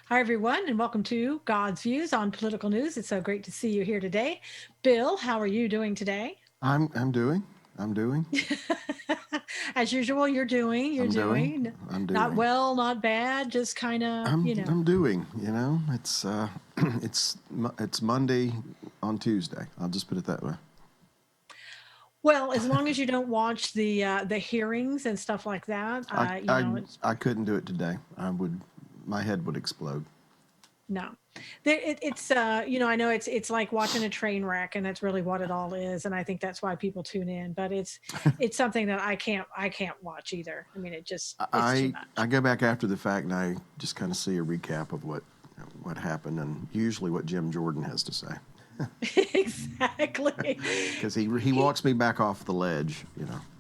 Hi, everyone, and welcome to God's Views on Political News. It's so great to see you here today. Bill, how are you doing today? I'm doing. I'm doing. As usual, you're I'm doing. doing. I'm Not doing. well, not bad, just kind of, I'm doing. It's it's Monday on Tuesday. I'll just put it that way. Well, as long as you don't watch the hearings and stuff like that, I I it's I couldn't do it today. I would. My head would explode. no. I know it's like watching a train wreck, and that's really what it all is. And I think that's why people tune in. But it's something that I can't watch either. I mean, it's too I much. go back after the fact and I just kind of see a recap of what happened and usually what Jim Jordan has to say Exactly. because he He walks me back off the ledge.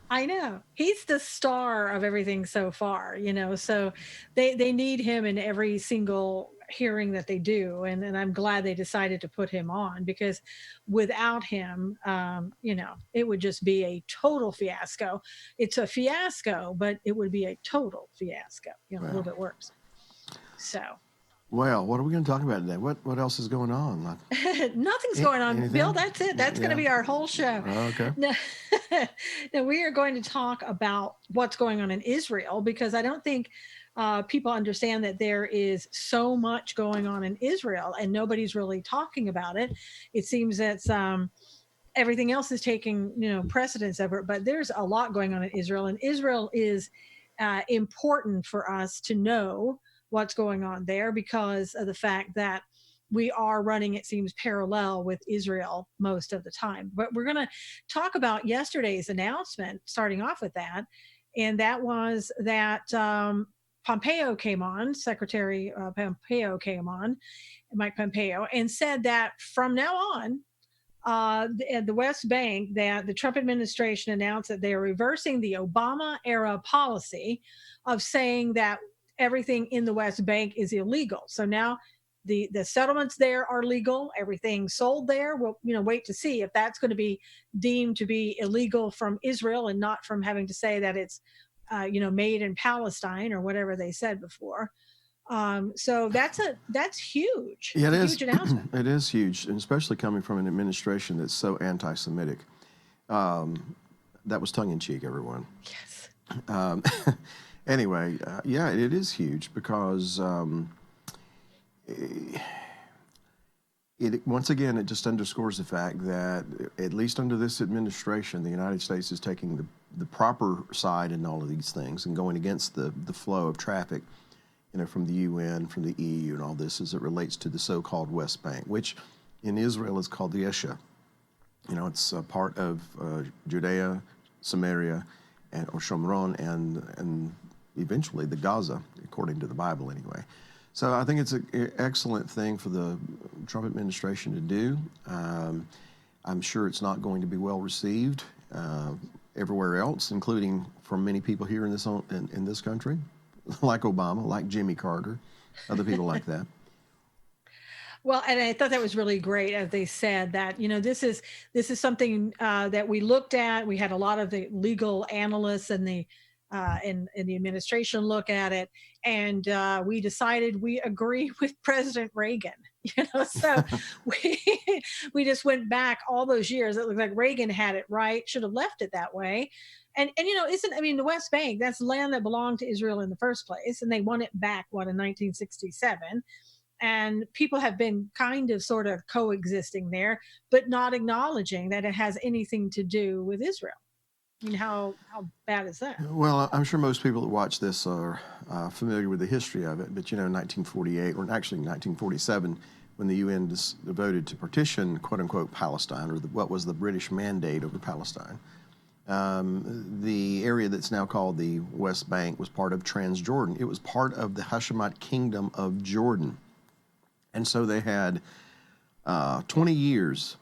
I know. He's the star of everything so far. So they need him in every single hearing that they do. And I'm glad they decided to put him on because without him, it would just be a total fiasco. It's a fiasco, but it would be a total fiasco, a little Well, bit worse. So what are we going to talk about today? What else is going on? nothing's going on, Bill. Anything? That's it. That's going to Yeah. be our whole show. Okay. No, now we are going to talk about what's going on in Israel because I don't think people understand that there is so much going on in Israel and nobody's really talking about it. It seems that everything else is taking precedence over it, but there's a lot going on in Israel, and Israel is important for us to know what's going on there because of the fact that we are running, it seems, parallel with Israel most of the time. But we're going to talk about yesterday's announcement, starting off with that. And that was that Pompeo came on, Secretary Pompeo came on, Mike Pompeo, and said that from now on, at the West Bank, that the Trump administration announced that they are reversing the Obama era policy of saying that everything in the West Bank is illegal. So now the settlements there are legal. Everything sold there. We'll wait to see if that's going to be deemed to be illegal from Israel and not from having to say that it's made in Palestine or whatever they said before. So that's huge. Yeah, It's it a is. huge announcement. It is huge, and especially coming from an administration that's so anti-Semitic. That was tongue in cheek, everyone. Yes. Um, anyway, yeah, it is huge because it once again it just underscores the fact that at least under this administration, the United States is taking the proper side in all of these things and going against the flow of traffic, from the UN, from the EU, and all this as it relates to the so-called West Bank, which in Israel is called the Esha. It's a part of Judea, Samaria, or Shomron, and eventually the Gaza, according to the Bible, anyway. So I think it's an excellent thing for the Trump administration to do. I'm sure it's not going to be well received everywhere else, including from many people here in this country, like Obama, like Jimmy Carter, other people like that. Well, and I thought that was really great, as they said that this is something that we looked at. We had a lot of the legal analysts and the administration look at it, and we decided we agree with President Reagan. So we we just went back all those years. It looked like Reagan had it right, should have left it that way. And isn't I mean the West Bank, that's land that belonged to Israel in the first place, and they won it back in 1967, and people have been kind of sort of coexisting there, but not acknowledging that it has anything to do with Israel. I mean, how bad is that? Well, I'm sure most people that watch this are familiar with the history of it, but in 1948, or actually 1947, when the UN voted to partition, quote unquote, Palestine, or what was the British mandate over Palestine, the area that's now called the West Bank was part of Transjordan. It was part of the Hashemite Kingdom of Jordan. And so they had 20 years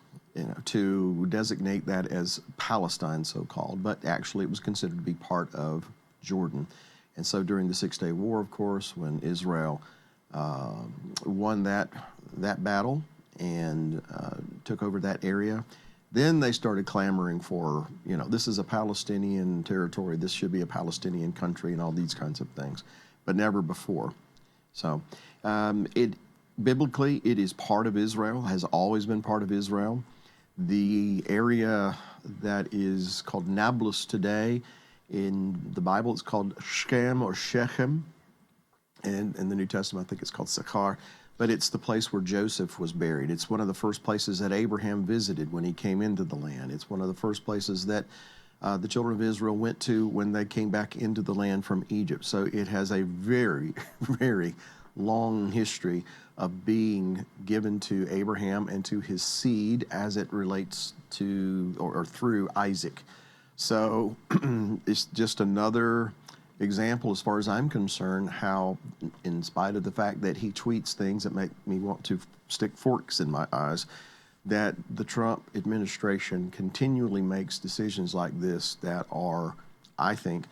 to designate that as Palestine, so-called, but actually it was considered to be part of Jordan. And so during the Six-Day War, of course, when Israel won that battle and took over that area, then they started clamoring for, this is a Palestinian territory, this should be a Palestinian country, and all these kinds of things, but never before. So, it biblically, it is part of Israel, has always been part of Israel. The area that is called Nablus today, in the Bible, it's called Shechem or Shechem. And in the New Testament, I think it's called Sychar. But it's the place where Joseph was buried. It's one of the first places that Abraham visited when he came into the land. It's one of the first places that the children of Israel went to when they came back into the land from Egypt. So it has a very, very long history of being given to Abraham and to his seed as it relates to or through Isaac. So it's just another example, as far as I'm concerned, how, in spite of the fact that he tweets things that make me want to stick forks in my eyes, that the Trump administration continually makes decisions like this that are, I think,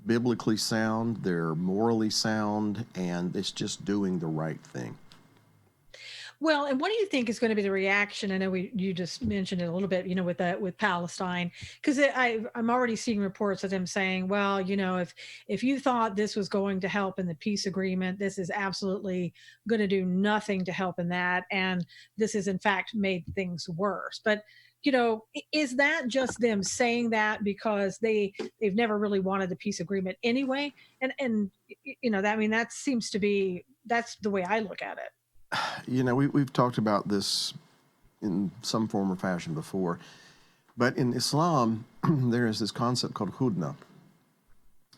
biblically sound, they're morally sound, and it's just doing the right thing. Well, and what do you think is going to be the reaction? I know you just mentioned it a little bit, with Palestine, because I'm already seeing reports of them saying, well, if you thought this was going to help in the peace agreement, this is absolutely going to do nothing to help in that, and this has in fact made things worse. But is that just them saying that because they've never really wanted the peace agreement anyway? And that seems to be that's the way I look at it. We've talked about this in some form or fashion before, but in Islam, there is this concept called hudna,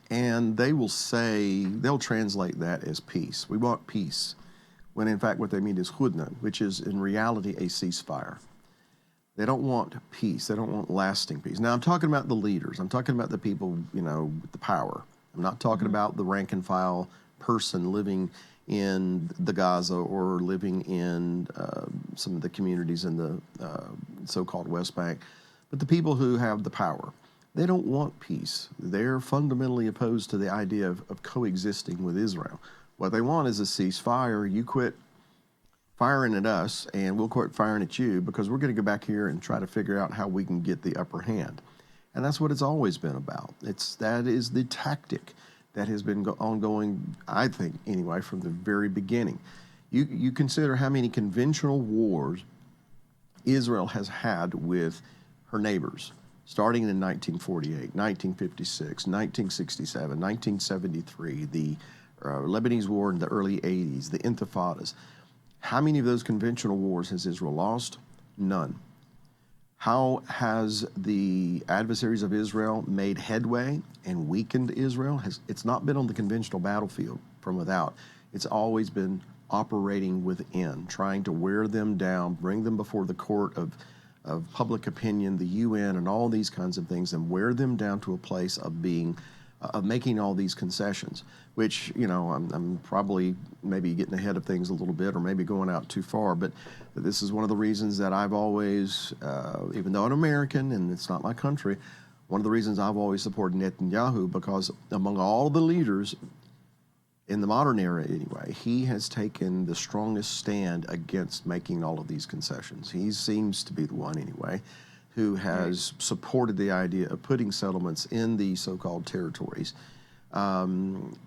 and they'll translate that as peace. We want peace, when in fact what they mean is hudna, which is in reality a ceasefire. They don't want peace. They don't want lasting peace. Now, I'm talking about the leaders. I'm talking about the people, with the power. I'm not talking about the rank and file person living in the Gaza or living in some of the communities in the so-called West Bank, but the people who have the power. They don't want peace. They're fundamentally opposed to the idea of coexisting with Israel. What they want is a ceasefire. You quit firing at us, and we'll quit firing at you, because we're going to go back here and try to figure out how we can get the upper hand. And that's what it's always been about. That is the tactic that has been ongoing, I think, anyway, from the very beginning. You consider how many conventional wars Israel has had with her neighbors, starting in 1948, 1956, 1967, 1973, the Lebanese War in the early 80s, the Intifadas. How many of those conventional wars has Israel lost? None. How has the adversaries of Israel made headway and weakened Israel? It's not been on the conventional battlefield from without. It's always been operating within, trying to wear them down, bring them before the court of public opinion, the UN, and all these kinds of things, and wear them down to a place of making all these concessions, which, I'm probably maybe getting ahead of things a little bit, or maybe going out too far, but this is one of the reasons that I've always, even though I'm American and it's not my country, one of the reasons I've always supported Netanyahu, because among all the leaders in the modern era anyway, he has taken the strongest stand against making all of these concessions. He seems to be the one anyway who has supported the idea of putting settlements in the so-called territories,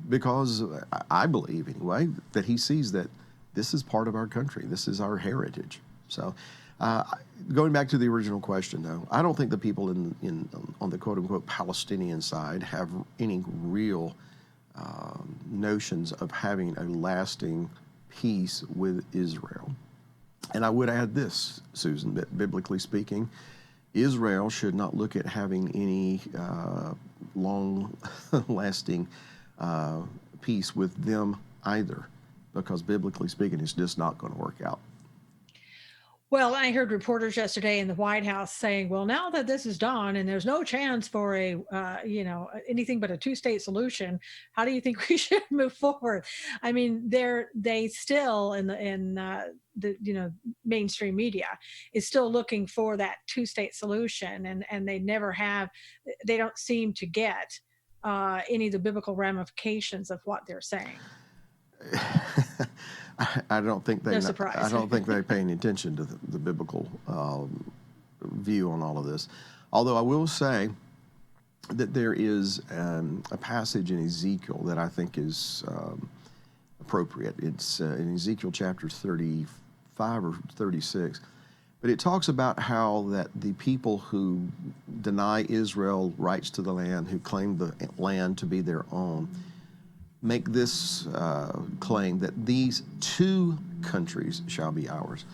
because I believe anyway that he sees that this is part of our country. This is our heritage. So going back to the original question, though, I don't think the people on the quote-unquote Palestinian side have any real notions of having a lasting peace with Israel. And I would add this, Susan, that biblically speaking, Israel should not look at having any long-lasting peace with them either, because biblically speaking, it's just not going to work out. Well, I heard reporters yesterday in the White House saying, "Well, now that this is done and there's no chance for anything but a two-state solution, how do you think we should move forward?" I mean, they still in the mainstream media is still looking for that two-state solution, and they never have. They don't seem to get any of the biblical ramifications of what they're saying. I don't think they. No surprise. I don't think they pay any attention to the biblical view on all of this. Although I will say that there is a passage in Ezekiel that I think is appropriate. It's in Ezekiel chapter 35 or 36. But it talks about how that the people who deny Israel rights to the land, who claim the land to be their own, make this claim that these two countries shall be ours.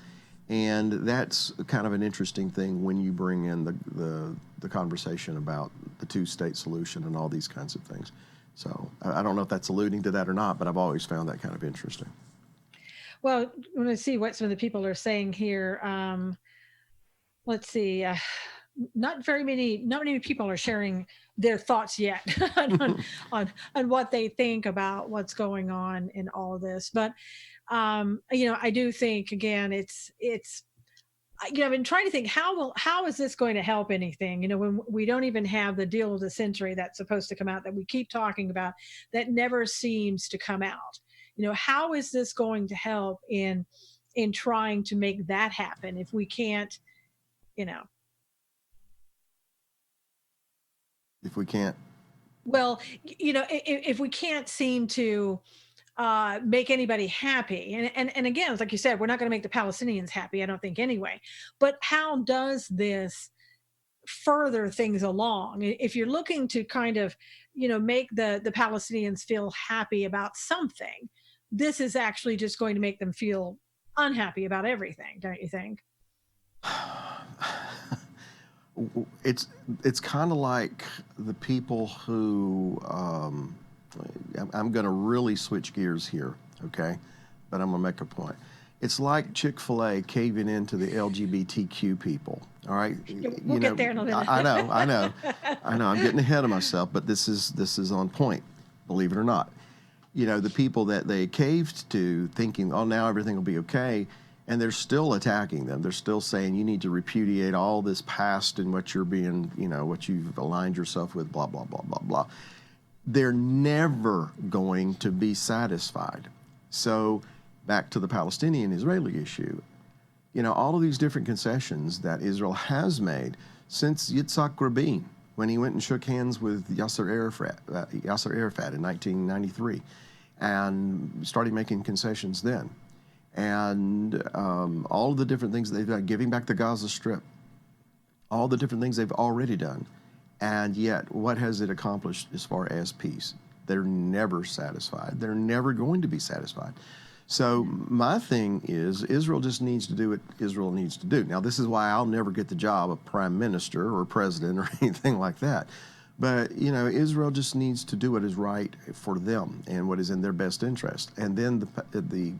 And that's kind of an interesting thing when you bring in the conversation about the two-state solution and all these kinds of things. So I don't know if that's alluding to that or not, but I've always found that kind of interesting. Well, I want to see what some of the people are saying here. Let's see. Not many people are sharing their thoughts yet on what they think about what's going on in all of this. But I do think, again, it's I've been trying to think, how is this going to help anything? When we don't even have the deal of the century that's supposed to come out, that we keep talking about, that never seems to come out. How is this going to help in trying to make that happen if we can't, you know If we can't, well, if we can't seem to make anybody happy, and again, it's like you said, we're not going to make the Palestinians happy, I don't think, anyway. But how does this further things along? If you're looking to kind of make the Palestinians feel happy about something, this is actually just going to make them feel unhappy about everything, don't you think? it's kind of like the people who I'm going to really switch gears here, okay? But I'm going to make a point. It's like Chick-fil-A caving into the LGBTQ people. All right, We'll get there in a minute. I know. I'm getting ahead of myself, but this is on point. Believe it or not, the people that they caved to, thinking, oh, now everything will be okay, and they're still attacking them. They're still saying you need to repudiate all this past and what you're being, what you've aligned yourself with, blah blah blah blah blah. They're never going to be satisfied. So back to the Palestinian-Israeli issue, all of these different concessions that Israel has made since Yitzhak Rabin, when he went and shook hands with Yasser Arafat in 1993, and started making concessions then. And all of the different things they've done, giving back the Gaza Strip, all the different things they've already done. And yet, what has it accomplished as far as peace? They're never satisfied. They're never going to be satisfied. So my thing is, Israel just needs to do what Israel needs to do. Now, this is why I'll never get the job of prime minister or president or anything like that. But, Israel just needs to do what is right for them and what is in their best interest. And then the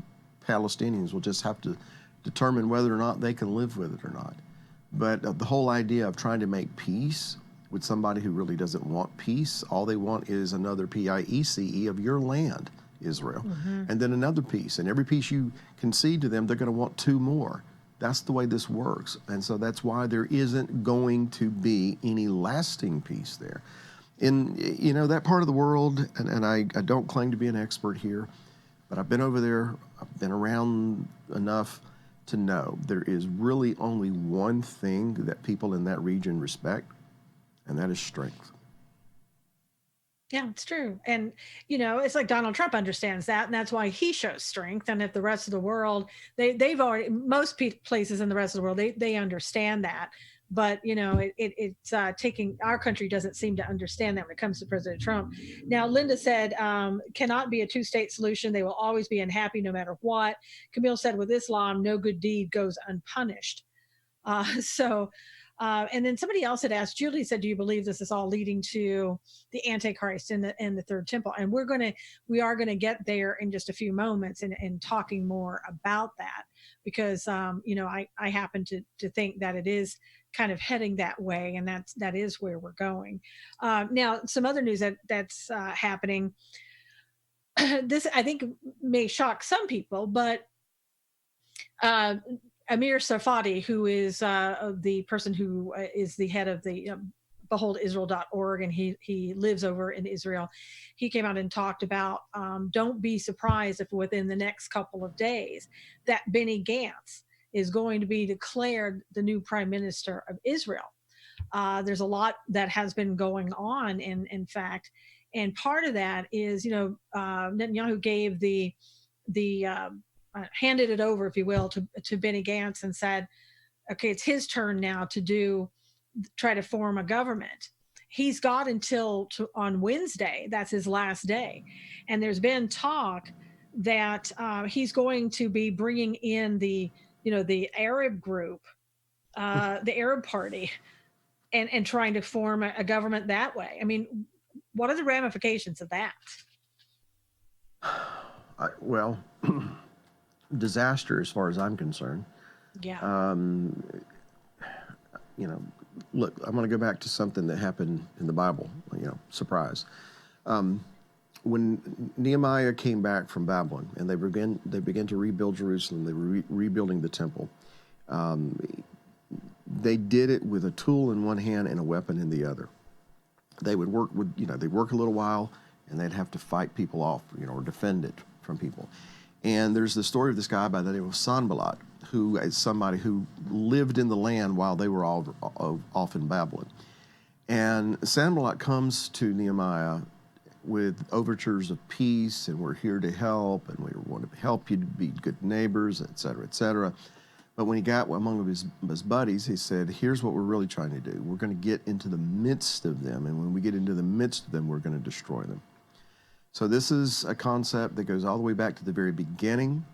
Palestinians will just have to determine whether or not they can live with it or not. But the whole idea of trying to make peace with somebody who really doesn't want peace, all they want is another PIECE of your land, Israel, and then another piece. And every piece you concede to them, they're going to want two more. That's the way this works. And so that's why there isn't going to be any lasting peace there. In that part of the world, and I don't claim to be an expert here, but I've been over there, I've been around enough to know there is really only one thing that people in that region respect, and that is strength. Yeah, it's true. And, it's like Donald Trump understands that, and that's why he shows strength. And if the rest of the world, they've already, most places in the rest of the world, they understand that. But, it's taking, our country doesn't seem to understand that when it comes to President Trump. Now, Linda said, cannot be a two-state solution. They will always be unhappy no matter what. Camille said, with Islam, no good deed goes unpunished. And then somebody else had asked, Julie said, do you believe this is all leading to the Antichrist and the third temple? And we are going to get there in just a few moments and talking more about that, because, I happen to think that it is kind of heading that way, and that is where we're going. Now, some other news that's happening. This, I think, may shock some people, but Amir Safadi, who is the person who is the head of the beholdisrael.org, and he lives over in Israel. He came out and talked about, don't be surprised if within the next couple of days that Benny Gantz is going to be declared the new prime minister of Israel. There's a lot that has been going on, in fact, and part of that is, Netanyahu gave the handed it over, if you will, to Benny Gantz and said, okay, it's his turn now to try to form a government. He's got until on Wednesday. That's his last day. And there's been talk that he's going to be bringing in the Arab group, the Arab Party, and trying to form a government that way. I mean, what are the ramifications of that? Well, disaster as far as I'm concerned. Yeah. Look, I'm going to go back to something that happened in the Bible. Surprise. When Nehemiah came back from Babylon and they began to rebuild Jerusalem, they were rebuilding the temple. They did it with a tool in one hand and a weapon in the other. They would work they'd work a little while and they'd have to fight people off, or defend it from people. And there's the story of this guy by the name of Sanballat, who is somebody who lived in the land while they were all off in Babylon. And Sanballat comes to Nehemiah with overtures of peace, and we're here to help, and we want to help you to be good neighbors, et cetera, et cetera. But when he got among his buddies, he said, here's what we're really trying to do. We're going to get into the midst of them, and when we get into the midst of them, we're going to destroy them. So this is a concept that goes all the way back to the very beginning,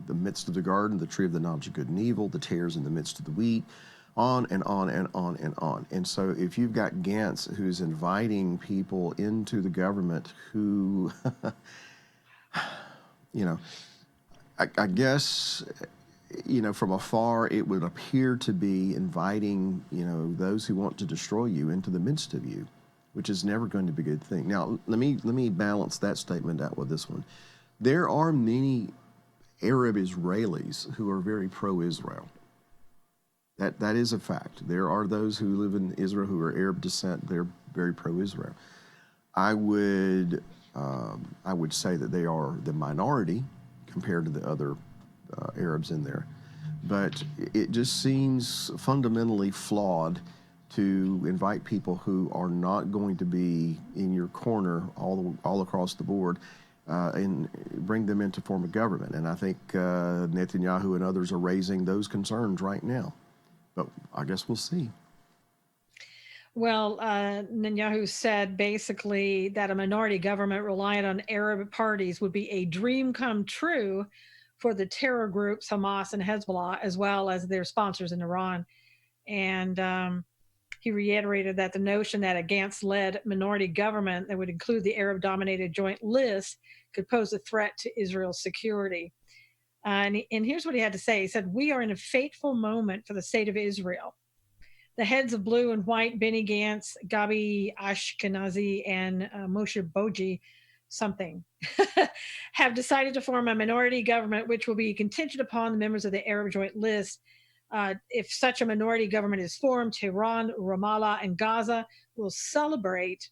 the midst of the garden, the tree of the knowledge of good and evil, the tares in the midst of the wheat, on and on and on and on. And so if you've got Gantz who's inviting people into the government who, I guess, from afar, it would appear to be inviting, those who want to destroy you into the midst of you, which is never going to be a good thing. Now, let me balance that statement out with this one. There are many Arab Israelis who are very pro-Israel. That is a fact. There are those who live in Israel who are Arab descent. They're very pro-Israel. I would say that they are the minority compared to the other Arabs in there. But it just seems fundamentally flawed to invite people who are not going to be in your corner all across the board and bring them in to form a government. And I think Netanyahu and others are raising those concerns right now. But I guess we'll see. Well, Netanyahu said basically that a minority government reliant on Arab parties would be a dream come true for the terror groups Hamas and Hezbollah, as well as their sponsors in Iran. And he reiterated that the notion that a Gantz-led minority government that would include the Arab-dominated Joint List could pose a threat to Israel's security. And here's what he had to say. He said, "We are in a fateful moment for the state of Israel. The heads of blue and white, Benny Gantz, Gabi Ashkenazi, and Moshe Boji, something, have decided to form a minority government, which will be contingent upon the members of the Arab Joint List. If such a minority government is formed, Tehran, Ramallah, and Gaza will celebrate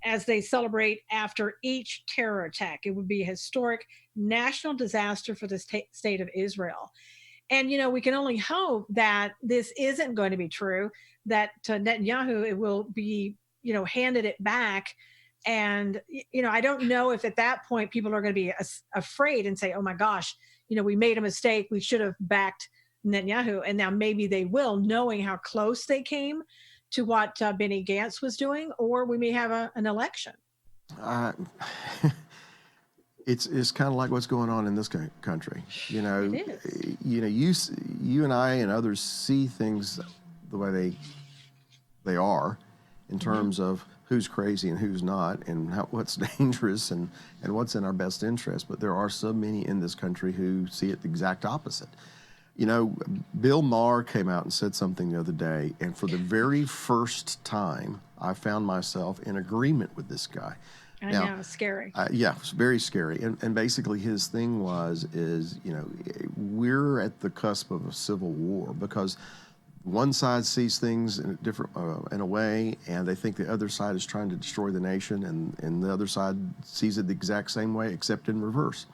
as they celebrate after each terror attack. It would be a historic national disaster for the state of Israel." And, we can only hope that this isn't going to be true, that Netanyahu, it will be, handed it back. And, I don't know if at that point people are going to be afraid and say, oh my gosh, we made a mistake. We should have backed Netanyahu. And now maybe they will, knowing how close they came to what Benny Gantz was doing, or we may have an election. It's kind of like what's going on in this country. It is. You and I and others see things the way they are in terms of who's crazy and who's not, and what's dangerous and what's in our best interest. But there are so many in this country who see it the exact opposite. Bill Maher came out and said something the other day, and for the very first time, I found myself in agreement with this guy. I know, it's scary. Yeah, it's very scary. And basically his thing is, we're at the cusp of a civil war because one side sees things in a way, and they think the other side is trying to destroy the nation, and the other side sees it the exact same way, except in reverse.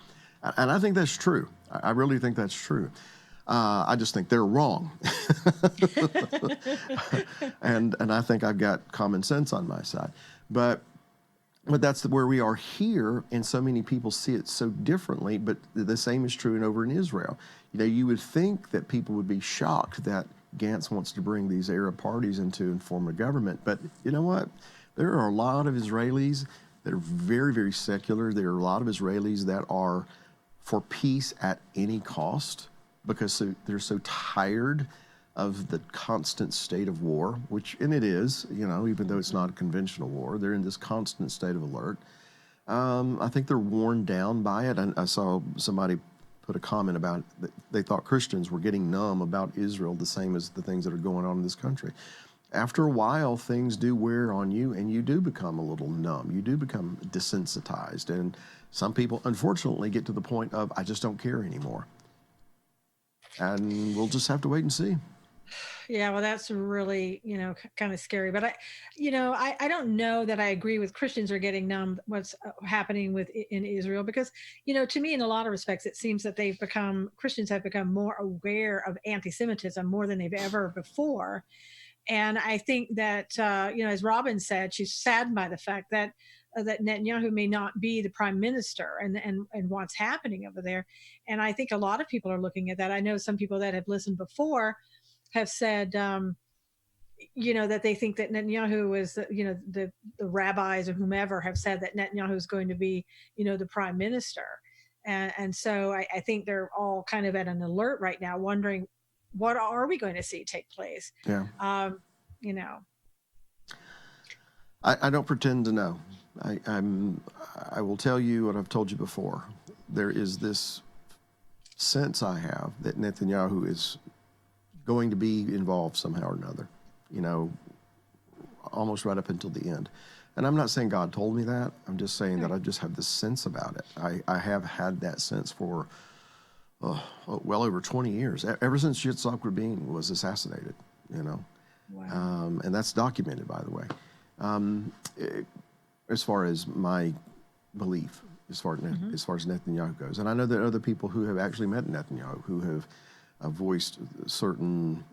And I think that's true. I really think that's true. I just think they're wrong. and I think I've got common sense on my side. But but that's where we are here, and so many people see it so differently. But the same is true over in Israel. You would think that people would be shocked that Gantz wants to bring these Arab parties into and form a government. But you know what? There are a lot of Israelis that are very, very secular. There are a lot of Israelis that are for peace at any cost because they're so tired of the constant state of war, and it is, even though it's not a conventional war, they're in this constant state of alert. I think they're worn down by it. I saw somebody put a comment about that they thought Christians were getting numb about Israel, the same as the things that are going on in this country. After a while, things do wear on you, and you do become a little numb. You do become desensitized, and some people, unfortunately, get to the point of, I just don't care anymore. And we'll just have to wait and see. Yeah, well, that's really, kind of scary. But I don't know that I agree with Christians are getting numb what's happening in Israel because, to me, in a lot of respects, it seems that Christians have become more aware of anti-Semitism more than they've ever before. And I think that, as Robin said, she's saddened by the fact that Netanyahu may not be the prime minister and what's happening over there. And I think a lot of people are looking at that. I know some people that have listened before have said, that they think that Netanyahu is, the rabbis or whomever have said that Netanyahu is going to be, the prime minister. And so I think they're all kind of at an alert right now, wondering what are we going to see take place? Yeah. You know. I don't pretend to know. I will tell you what I've told you before. There is this sense I have that Netanyahu is going to be involved somehow or another, almost right up until the end. And I'm not saying God told me that. I'm just saying that I just have this sense about it. I have had that sense for well over 20 years, ever since Yitzhak Rabin was assassinated, Wow. And that's documented, by the way. As far as my belief, as far as Netanyahu goes. And I know that other people who have actually met Netanyahu who have voiced certain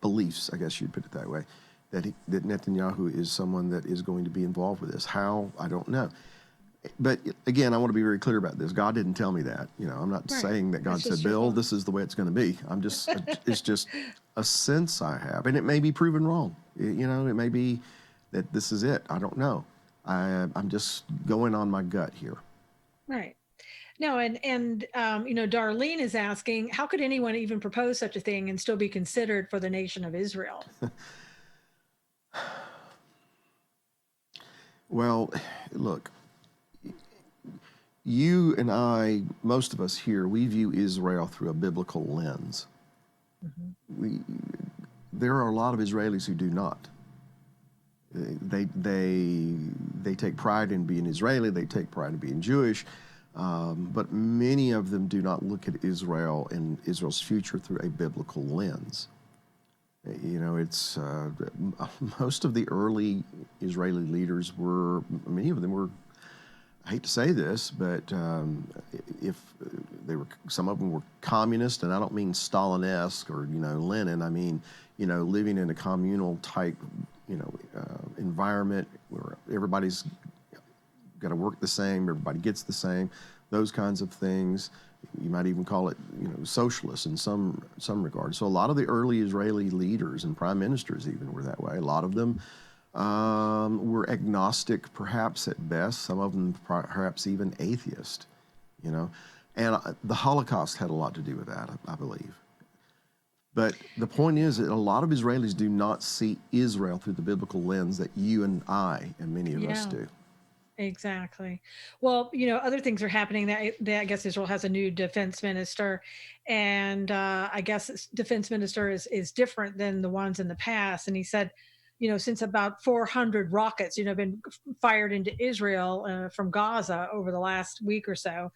beliefs, I guess you'd put it that way, that Netanyahu is someone that is going to be involved with this. How? I don't know. But again, I want to be very clear about this. God didn't tell me that. I'm not saying that God said, Bill, this is the way it's going to be. It's just a sense I have. And it may be proven wrong. It may be that this is it. I don't know. I'm just going on my gut here. Right. No, and Darlene is asking, how could anyone even propose such a thing and still be considered for the nation of Israel? Well, look, you and I, most of us here, we view Israel through a biblical lens. Mm-hmm. There are a lot of Israelis who do not. They take pride in being Israeli. They take pride in being Jewish. But many of them do not look at Israel and Israel's future through a biblical lens. It's most of the early Israeli leaders many of them were, I hate to say this, but some of them were communist, and I don't mean Stalin-esque or Lenin. I mean living in a communal type environment where everybody's got to work the same, everybody gets the same, those kinds of things. You might even call it, socialist in some regard. So a lot of the early Israeli leaders and prime ministers even were that way. A lot of them were agnostic, perhaps at best. Some of them perhaps even atheist, And the Holocaust had a lot to do with that, I believe. But the point is that a lot of Israelis do not see Israel through the biblical lens that you and I and many of us do. Exactly. Well, other things are happening that I guess Israel has a new defense minister, and I guess this defense minister is different than the ones in the past. And he said, since about 400 rockets, have been fired into Israel from Gaza over the last week or so.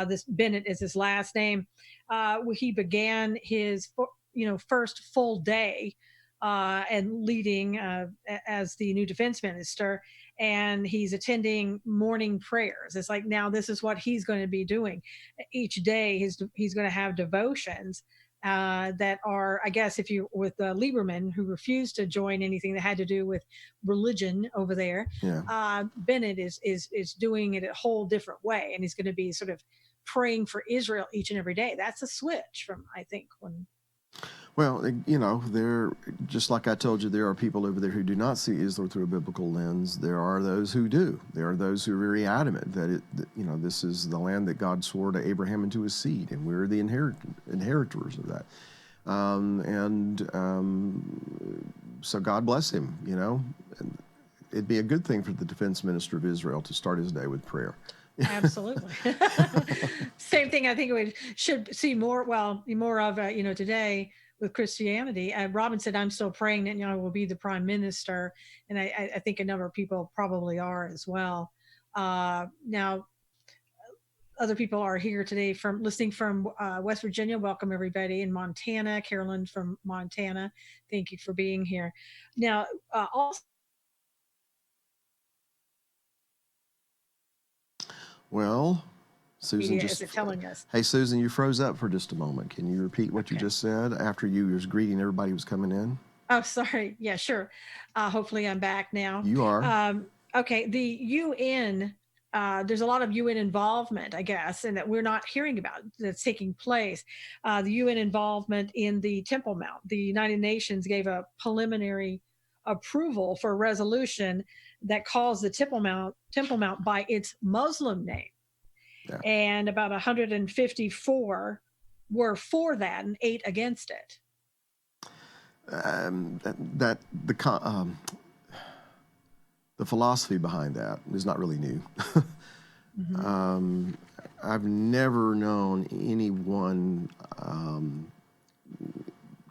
This Bennett is his last name. He began his, first full day and leading as the new defense minister, and he's attending morning prayers. It's like, now this is what he's going to be doing each day. He's going to have devotions that are, I guess, if you with Lieberman, who refused to join anything that had to do with religion over there. Yeah. Bennett is doing it a whole different way, and he's going to be sort of praying for Israel each and every day. That's a switch from, I think, when. Well, there, just like I told you, there are people over there who do not see Israel through a biblical lens. There are those who do. There are those who are very adamant that this is the land that God swore to Abraham and to his seed, and we're the inheritors of that. So God bless him. And it'd be a good thing for the defense minister of Israel to start his day with prayer. Absolutely. Same thing. I think we should see more of, today with Christianity. Robin said, I'm still praying that, I will be the prime minister. And I think a number of people probably are as well. Now, other people are here today listening from West Virginia. Welcome, everybody. In Montana, Carolyn from Montana. Thank you for being here. Now, also. Well, Susan is it telling us? Hey, Susan, you froze up for just a moment. Can you repeat what you just said after you was greeting everybody who was coming in? Oh, sorry. Yeah, sure. Hopefully I'm back now. You are. Okay. The UN, there's a lot of UN involvement, I guess, and that we're not hearing about that's taking place. The UN involvement in the Temple Mount. The United Nations gave a preliminary approval for a resolution that calls the Temple Mount by its Muslim name. Yeah. And about 154 were for that and 8 against it. The philosophy behind that is not really new. Mm-hmm. I've never known anyone,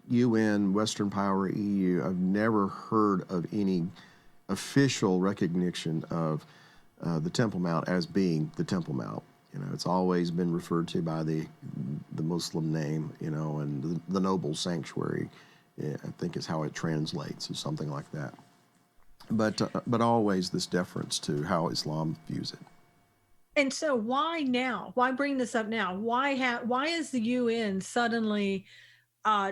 UN, Western Power, EU, I've never heard of any official recognition of the Temple Mount as being the Temple Mount. It's always been referred to by the Muslim name, and the noble sanctuary, I think is how it translates, or something like that. But always this deference to how Islam views it. And so why now? Why bring this up now? Why is the UN suddenly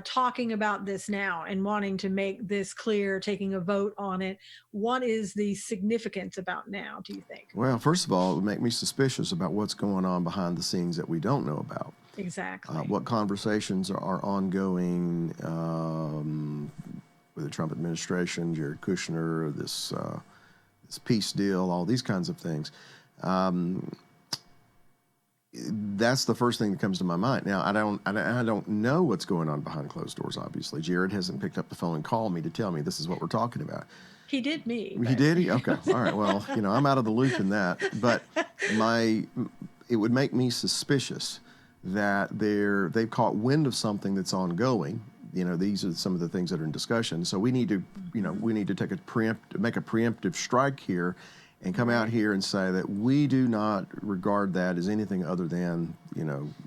talking about this now and wanting to make this clear, taking a vote on it? What is the significance about now, do you think? Well, first of all, it would make me suspicious about what's going on behind the scenes that we don't know about. Exactly. What conversations are ongoing with the Trump administration, Jared Kushner, this peace deal, all these kinds of things. That's the first thing that comes to my mind. Now, I don't know what's going on behind closed doors. Obviously, Jared hasn't picked up the phone and called me to tell me this is what we're talking about. He did me. He did. Okay. All right. Well, I'm out of the loop in that. But it would make me suspicious that they've caught wind of something that's ongoing. These are some of the things that are in discussion. So we need to make a preemptive strike here, and come out here and say that we do not regard that as anything other than,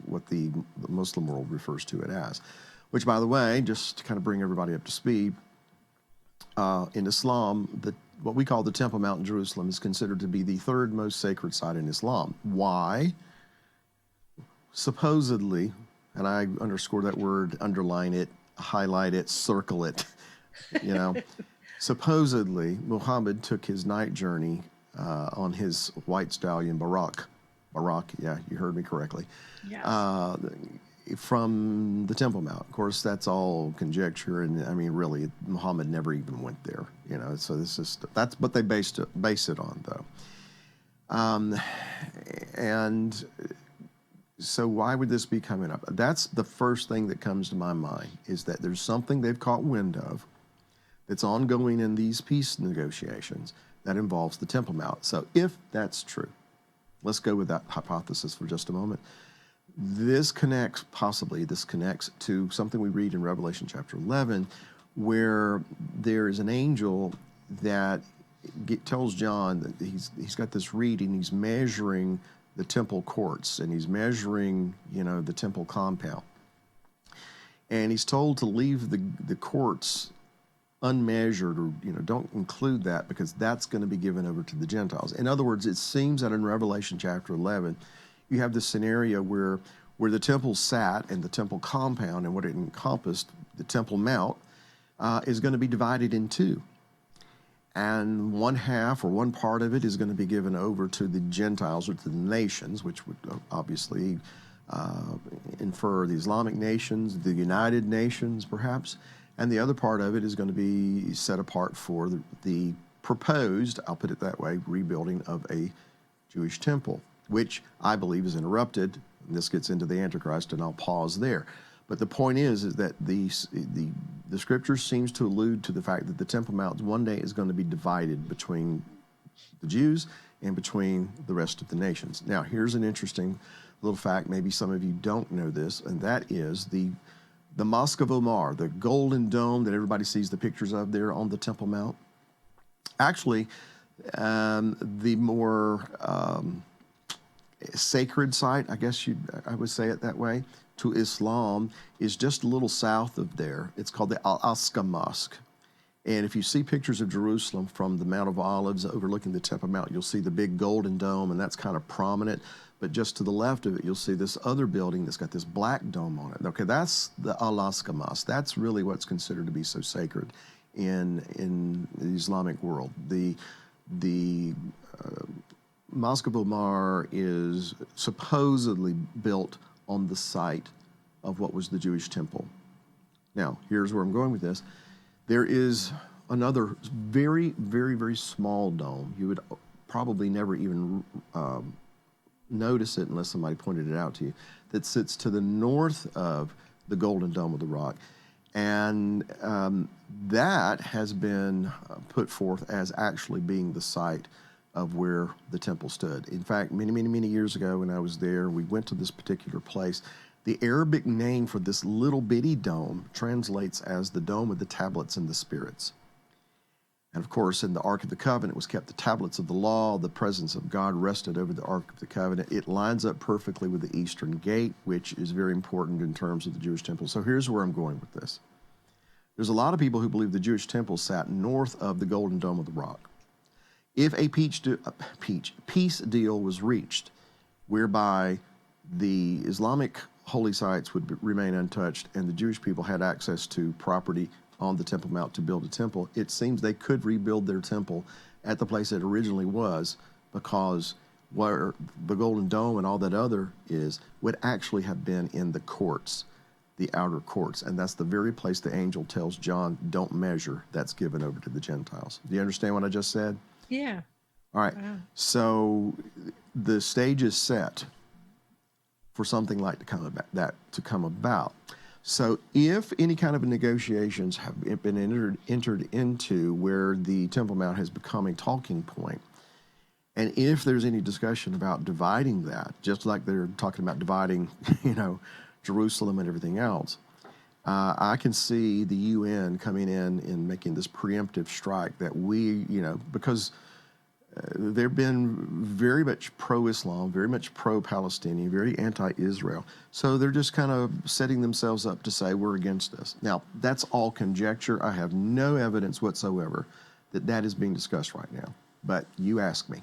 what the Muslim world refers to it as. Which, by the way, just to kind of bring everybody up to speed, in Islam, what we call the Temple Mount in Jerusalem is considered to be the third most sacred site in Islam. Why? Supposedly, and I underscore that word, underline it, highlight it, circle it, supposedly Muhammad took his night journey on his white stallion Barak, yeah, you heard me correctly. Yes. From the Temple Mount. Of course, that's all conjecture, and really, Muhammad never even went there. So that's what they base it on, though. And so why would this be coming up? That's the first thing that comes to my mind, is that there's something they've caught wind of that's ongoing in these peace negotiations that involves the Temple Mount. So if that's true, let's go with that hypothesis for just a moment. This connects to something we read in Revelation chapter 11, where there is an angel that tells John that he's got this reed and he's measuring the temple courts, and he's measuring, the temple compound. And he's told to leave the courts unmeasured, or don't include that, because that's going to be given over to the Gentiles. In other words, it seems that in Revelation chapter 11, you have this scenario where where the temple sat and the temple compound and what it encompassed, the Temple Mount, is going to be divided in two. And one half or one part of it is going to be given over to the Gentiles or to the nations, which would obviously infer the Islamic nations, the United Nations perhaps. And the other part of it is going to be set apart for the proposed, I'll put it that way, rebuilding of a Jewish temple, which I believe is interrupted. And this gets into the Antichrist, and I'll pause there. But the point is that the scripture seems to allude to the fact that the Temple Mount one day is going to be divided between the Jews and between the rest of the nations. Now, here's an interesting little fact. Maybe some of you don't know this, and that is the Mosque of Omar, the golden dome that everybody sees the pictures of there on the Temple Mount. Actually, the more sacred site, I guess I would say it that way, to Islam is just a little south of there. It's called the Al-Aqsa Mosque. And if you see pictures of Jerusalem from the Mount of Olives overlooking the Temple Mount, you'll see the big golden dome, and that's kind of prominent. But just to the left of it, you'll see this other building that's got this black dome on it. Okay, that's the Al-Aqsa Mosque. That's really what's considered to be so sacred in the Islamic world. The Mosque of Omar is supposedly built on the site of what was the Jewish temple. Now, here's where I'm going with this. There is another very, very, very small dome. You would probably never even notice it unless somebody pointed it out to you, that sits to the north of the Golden Dome of the Rock. And that has been put forth as actually being the site of where the temple stood. In fact, many, many, many years ago when I was there, we went to this particular place. The Arabic name for this little bitty dome translates as the Dome of the Tablets and the Spirits. And of course, in the Ark of the Covenant was kept the tablets of the law. The presence of God rested over the Ark of the Covenant. It lines up perfectly with the Eastern Gate, which is very important in terms of the Jewish temple. So here's where I'm going with this. There's a lot of people who believe the Jewish temple sat north of the Golden Dome of the Rock. If a peace deal was reached, whereby the Islamic holy sites would remain untouched and the Jewish people had access to property on the Temple Mount to build a temple, it seems they could rebuild their temple at the place it originally was, because where the Golden Dome and all that other is would actually have been in the courts, the outer courts. And that's the very place the angel tells John, don't measure, that's given over to the Gentiles. Do you understand what I just said? Yeah. All right. Wow. So the stage is set for something like that to come about. So if any kind of negotiations have been entered into where the Temple Mount has become a talking point, and if there's any discussion about dividing that, just like they're talking about dividing, Jerusalem and everything else, I can see the UN coming in and making this preemptive strike that because they've been very much pro-Islam, very much pro-Palestinian, very anti-Israel. So they're just kind of setting themselves up to say, we're against this. Now, that's all conjecture. I have no evidence whatsoever that that is being discussed right now. But you ask me.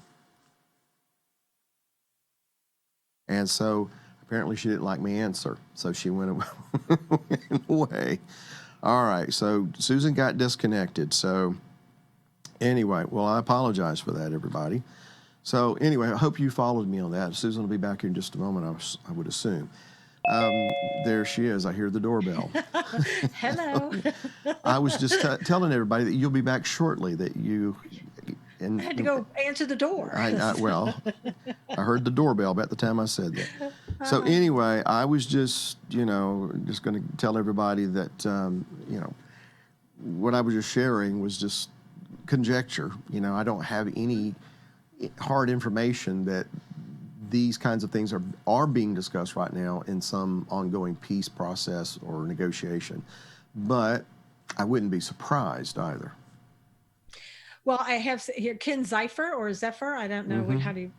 And so apparently she didn't like my answer, so she went away. All right, so Susan got disconnected. So anyway, well, I apologize for that, everybody. So anyway, I hope you followed me on that. Susan will be back here in just a moment, I would assume. There she is. I hear the doorbell. Hello. I was just telling everybody that you'll be back shortly, that you... And I had to go answer the door. Well, I heard the doorbell about the time I said that. So anyway, I was just going to tell everybody that, what I was just sharing was just conjecture. I don't have any hard information that these kinds of things are being discussed right now in some ongoing peace process or negotiation. But I wouldn't be surprised either. Well, I have here Ken Zephyr. I don't know how do you.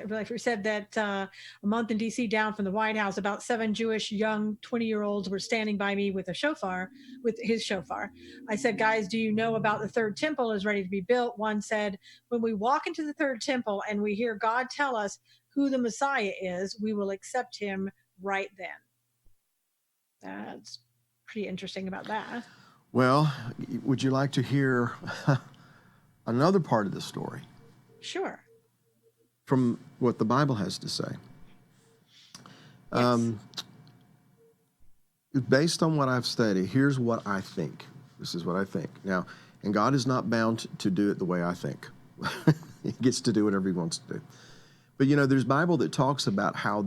Like we said that a month in D.C. down from the White House, about 7 Jewish young 20-year-olds were standing by me with his shofar. I said, guys, do you know about the third temple is ready to be built? One said, when we walk into the third temple and we hear God tell us who the Messiah is, we will accept him right then. That's pretty interesting about that. Well, would you like to hear another part of the story Sure. from what the Bible has to say? Yes. Based on what I've studied, here's what I think. This is what I think. Now, and God is not bound to do it the way I think. He gets to do whatever he wants to do. But there's Bible that talks about how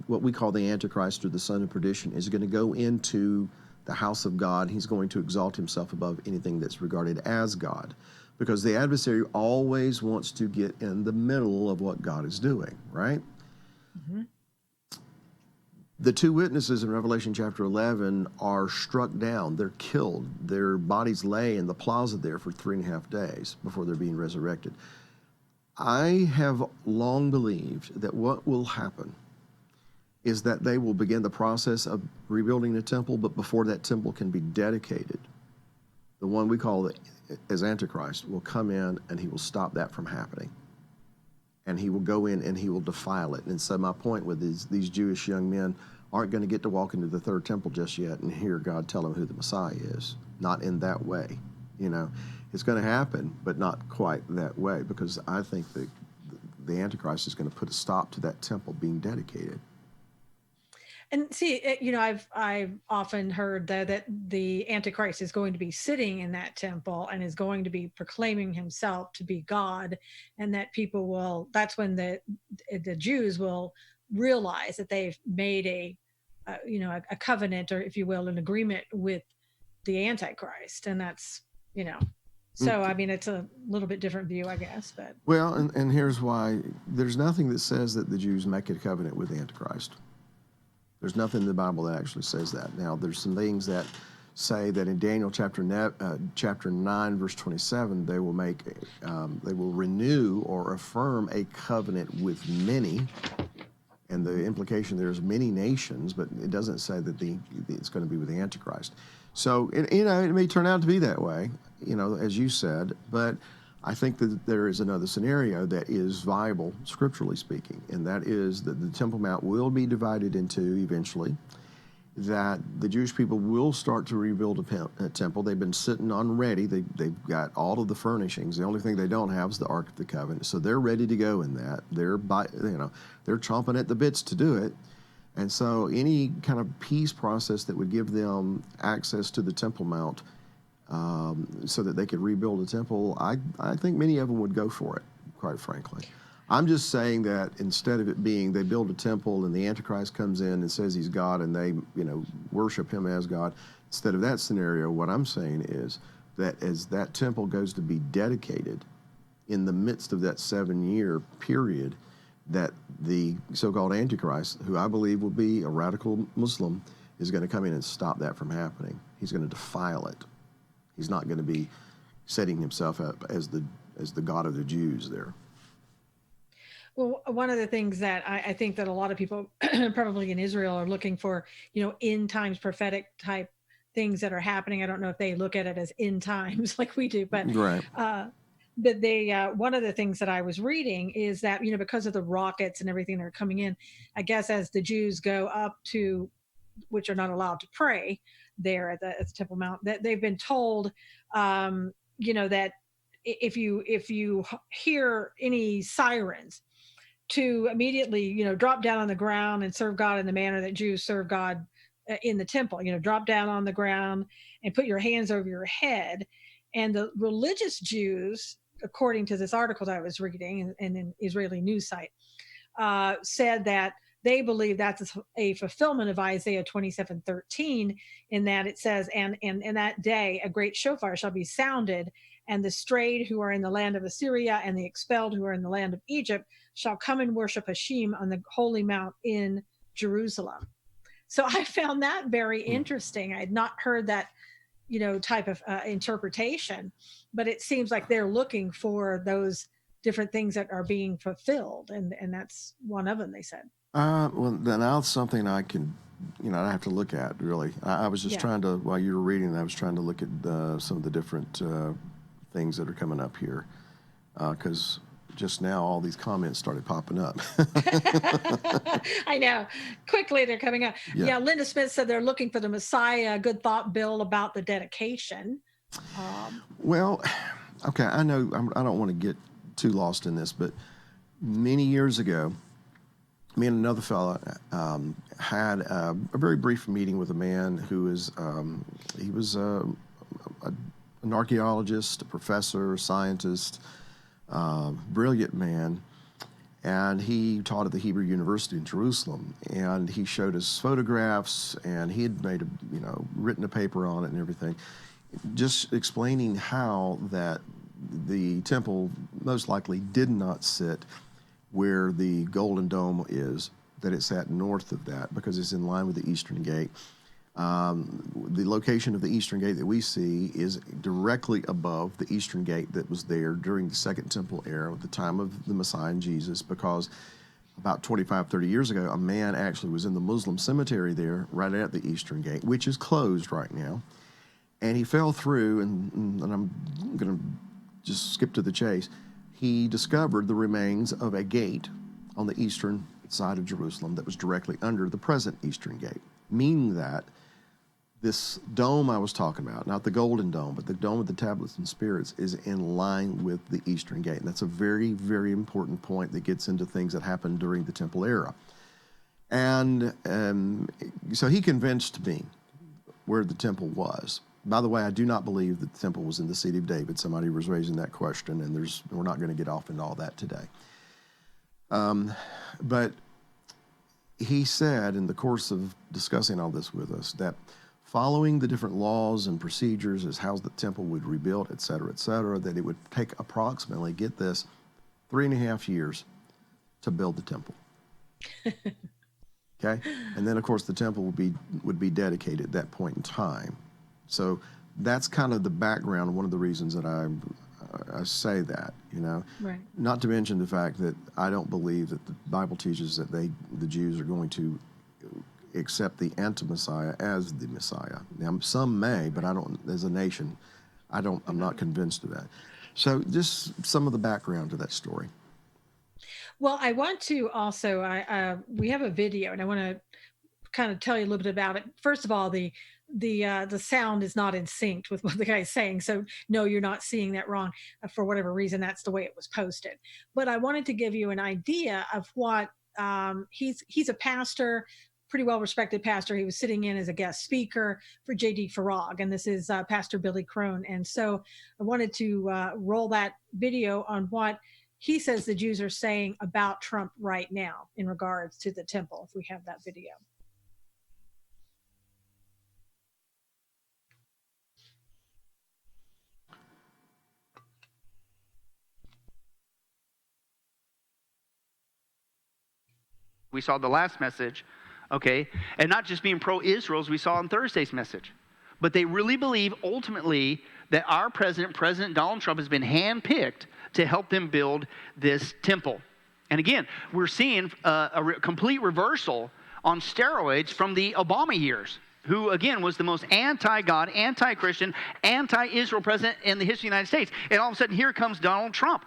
what we call the Antichrist, or the son of perdition, is going to go into the house of God. He's going to exalt himself above anything that's regarded as God, because the adversary always wants to get in the middle of what God is doing, right? Mm-hmm. The two witnesses in Revelation chapter 11 are struck down. They're killed. Their bodies lay in the plaza there for 3.5 days before they're being resurrected. I have long believed that what will happen is that they will begin the process of rebuilding the temple, but before that temple can be dedicated, the one we call as Antichrist will come in and he will stop that from happening. And he will go in and he will defile it. And so my point with these Jewish young men aren't going to get to walk into the third temple just yet and hear God tell them who the Messiah is. Not in that way. It's going to happen, but not quite that way, because I think that the Antichrist is going to put a stop to that temple being dedicated. And see, I've often heard that the Antichrist is going to be sitting in that temple and is going to be proclaiming himself to be God, and that people will. That's when the Jews will realize that they've made a covenant, or if you will, an agreement with the Antichrist, and that's. So I mean, it's a little bit different view, I guess, but. Well, and here's why: there's nothing that says that the Jews make a covenant with the Antichrist. There's nothing in the Bible that actually says that. Now, there's some things that say that in Daniel chapter 9, verse 27, they will renew or affirm a covenant with many, and the implication there is many nations, but it doesn't say that it's going to be with the Antichrist. So, it may turn out to be that way, as you said, but I think that there is another scenario that is viable, scripturally speaking, and that is that the Temple Mount will be divided into eventually, that the Jewish people will start to rebuild a temple. They've been sitting on ready. They've got all of the furnishings. The only thing they don't have is the Ark of the Covenant, so they're ready to go in that. They're chomping at the bits to do it. And so any kind of peace process that would give them access to the Temple Mount, so that they could rebuild a temple, I think many of them would go for it, quite frankly. I'm just saying that instead of it being they build a temple and the Antichrist comes in and says he's God and they, worship him as God, instead of that scenario, what I'm saying is that as that temple goes to be dedicated in the midst of that 7-year period, that the so-called Antichrist, who I believe will be a radical Muslim, is going to come in and stop that from happening. He's going to defile it. He's not going to be setting himself up as the God of the Jews there. Well, one of the things that I think that a lot of people probably in Israel are looking for, end times prophetic type things that are happening. I don't know if they look at it as end times like we do, but right. But they one of the things that I was reading is that because of the rockets and everything that are coming in, I guess as the Jews go up to, which are not allowed to pray there at the Temple Mount, that they've been told, that if you hear any sirens, to immediately drop down on the ground and serve God in the manner that Jews serve God in the temple. Drop down on the ground and put your hands over your head. And the religious Jews, according to this article that I was reading in an Israeli news site, said that they believe that's a fulfillment of Isaiah 27:13, in that it says, and in that day a great shofar shall be sounded, and the strayed who are in the land of Assyria and the expelled who are in the land of Egypt shall come and worship Hashem on the holy mount in Jerusalem. So I found that very interesting. I had not heard that type of interpretation, but it seems like they're looking for those different things that are being fulfilled, and that's one of them, they said. Well, then that's something I can, I have to look at, really. I was just trying to, while you were reading, I was trying to look at some of the different things that are coming up here, because just now all these comments started popping up. I know. Quickly they're coming up. Yeah, Linda Smith said they're looking for the Messiah. Good thought, Bill, about the dedication. Well, okay, I know I don't want to get too lost in this, but many years ago, me and another fella had a very brief meeting with a man who is, he was an archaeologist, a professor, a scientist, brilliant man, and he taught at the Hebrew University in Jerusalem. And he showed us photographs, and he had made written a paper on it and everything, just explaining how that the temple most likely did not sit where the Golden Dome is, that it sat north of that because it's in line with the Eastern Gate. The location of the Eastern Gate that we see is directly above the Eastern Gate that was there during the Second Temple era at the time of the Messiah and Jesus, because about 25, 30 years ago, a man actually was in the Muslim cemetery there right at the Eastern Gate, which is closed right now. And he fell through, and I'm going to just skip to the chase. He discovered the remains of a gate on the eastern side of Jerusalem that was directly under the present Eastern Gate, meaning that this dome I was talking about, not the Golden Dome, but the Dome of the Tablets and Spirits, is in line with the Eastern Gate. And that's a very, very important point that gets into things that happened during the Temple era. And so he convinced me where the temple was. By the way, I do not believe that the temple was in the City of David. Somebody was raising that question, and we're not going to get off into all that today. But he said in the course of discussing all this with us that following the different laws and procedures as how the temple would rebuild, et cetera, that it would take approximately, get this, 3.5 years to build the temple. Okay? And then, of course, the temple would be dedicated at that point in time. So that's kind of the background, one of the reasons that I say that, Right. Not to mention the fact that I don't believe that the Bible teaches that the Jews are going to accept the anti-Messiah as the Messiah. Now, some may, but I don't, as a nation, I'm not convinced of that. So just some of the background to that story. Well, I want to also, we have a video, and I want to kind of tell you a little bit about it. First of all, the sound is not in sync with what the guy's saying. So no, you're not seeing that wrong. For whatever reason, that's the way it was posted. But I wanted to give you an idea of what he's a pastor, pretty well respected pastor. He was sitting in as a guest speaker for J.D. Farag, and this is Pastor Billy Crone. And so I wanted to roll that video on what he says the Jews are saying about Trump right now in regards to the temple, if we have that video. We saw the last message, okay? And not just being pro-Israel, as we saw on Thursday's message. But they really believe, ultimately, that our president, President Donald Trump, has been handpicked to help them build this temple. And again, we're seeing a complete reversal on steroids from the Obama years, who, again, was the most anti-God, anti-Christian, anti-Israel president in the history of the United States. And all of a sudden, here comes Donald Trump.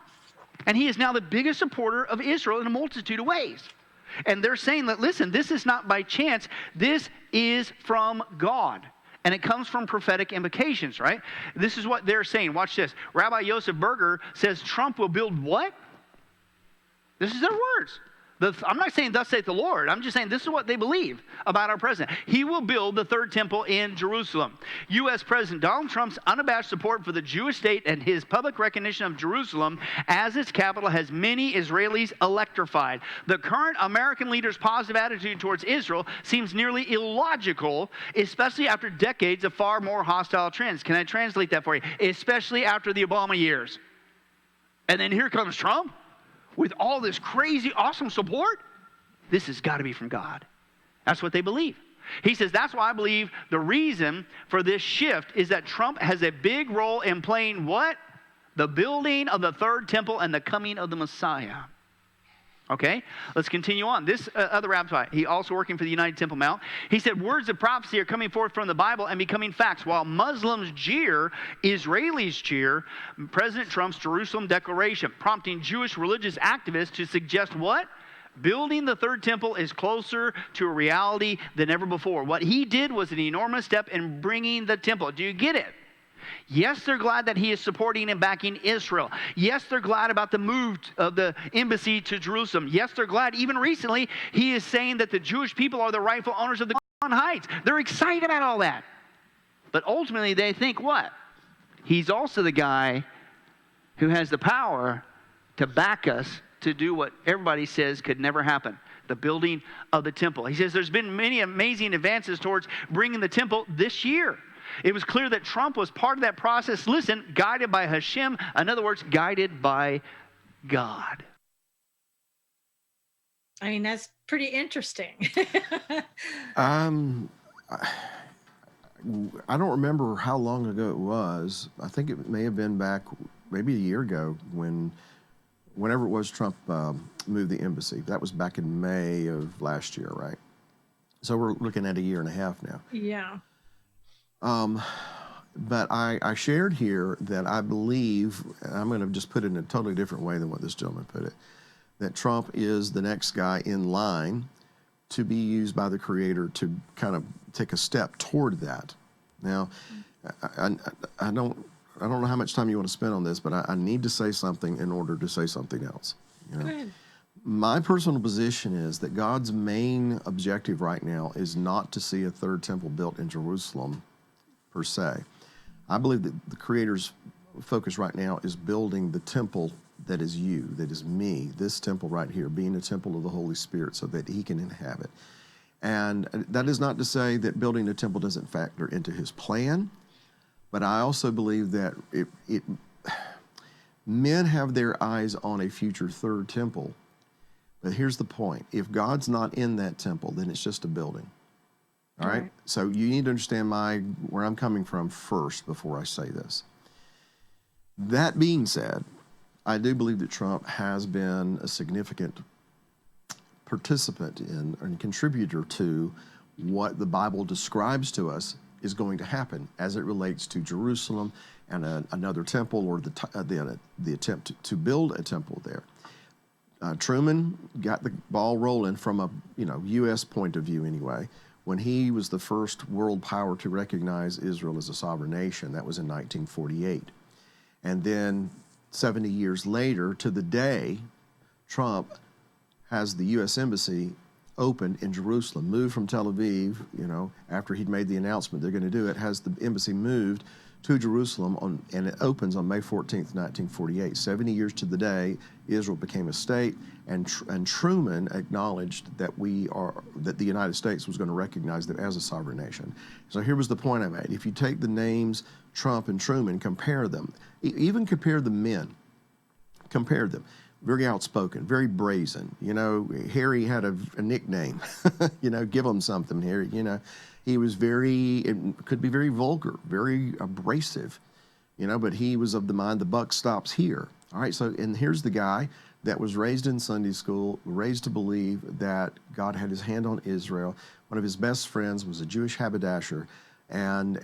And he is now the biggest supporter of Israel in a multitude of ways. And they're saying that, listen, this is not by chance. This is from God. And it comes from prophetic implications, right? This is what they're saying. Watch this. Rabbi Joseph Berger says Trump will build what? This is their words. I'm not saying thus saith the Lord. I'm just saying this is what they believe about our president. He will build the third temple in Jerusalem. U.S. President Donald Trump's unabashed support for the Jewish state and his public recognition of Jerusalem as its capital has many Israelis electrified. The current American leader's positive attitude towards Israel seems nearly illogical, especially after decades of far more hostile trends. Can I translate that for you? Especially after the Obama years. And then here comes Trump with all this crazy, awesome support. This has got to be from God. That's what they believe. He says, that's why I believe the reason for this shift is that Trump has a big role in playing what? The building of the third temple and the coming of the Messiah. Okay, let's continue on. This other rabbi, he also working for the United Temple Mount. He said, words of prophecy are coming forth from the Bible and becoming facts. While Muslims jeer, Israelis cheer President Trump's Jerusalem declaration, prompting Jewish religious activists to suggest what? Building the third temple is closer to a reality than ever before. What he did was an enormous step in bringing the temple. Do you get it? Yes, they're glad that he is supporting and backing Israel. Yes, they're glad about the move of the embassy to Jerusalem. Yes, they're glad. Even recently, he is saying that the Jewish people are the rightful owners of the Golan Heights. They're excited about all that. But ultimately, they think what? He's also the guy who has the power to back us to do what everybody says could never happen. The building of the temple. He says there's been many amazing advances towards bringing the temple this year. It was clear that Trump was part of that process. Listen, guided by Hashem. In other words, guided by God. I mean, that's pretty interesting. I don't remember how long ago it was. I think it may have been back maybe a year ago whenever it was Trump moved the embassy. That was back in May of last year, right? So we're looking at a year and a half now. Yeah. But I shared here that I believe, and I'm going to just put it in a totally different way than what this gentleman put it, that Trump is the next guy in line to be used by the Creator to kind of take a step toward that. Now, I don't know how much time you want to spend on this, but I need to say something in order to say something else. You know? Go ahead. My personal position is that God's main objective right now is not to see a third temple built in Jerusalem per se. I believe that the Creator's focus right now is building the temple that is you, that is me, this temple right here, being a temple of the Holy Spirit so that He can inhabit. And that is not to say that building a temple doesn't factor into His plan, but I also believe that men have their eyes on a future third temple. But here's the point. If God's not in that temple, then it's just a building. All right? So you need to understand where I'm coming from first before I say this. That being said, I do believe that Trump has been a significant participant in and contributor to what the Bible describes to us is going to happen as it relates to Jerusalem and another temple, or the attempt to build a temple there. Truman got the ball rolling from a U.S. point of view anyway, when he was the first world power to recognize Israel as a sovereign nation. That was in 1948. And then 70 years later, to the day, Trump has the U.S. Embassy opened in Jerusalem, moved from Tel Aviv, after he'd made the announcement they're going to do it, has the embassy moved to Jerusalem, and it opens on May 14th, 1948. 70 years to the day, Israel became a state, and Truman acknowledged that the United States was going to recognize them as a sovereign nation. So here was the point I made. If you take the names Trump and Truman, compare them, even compare the men, compare them. Very outspoken, very brazen. Harry had a nickname. Give him something, Harry. He was could be very vulgar, very abrasive, but he was of the mind the buck stops here. All right, and here's the guy that was raised in Sunday school, raised to believe that God had His hand on Israel. One of his best friends was a Jewish haberdasher. And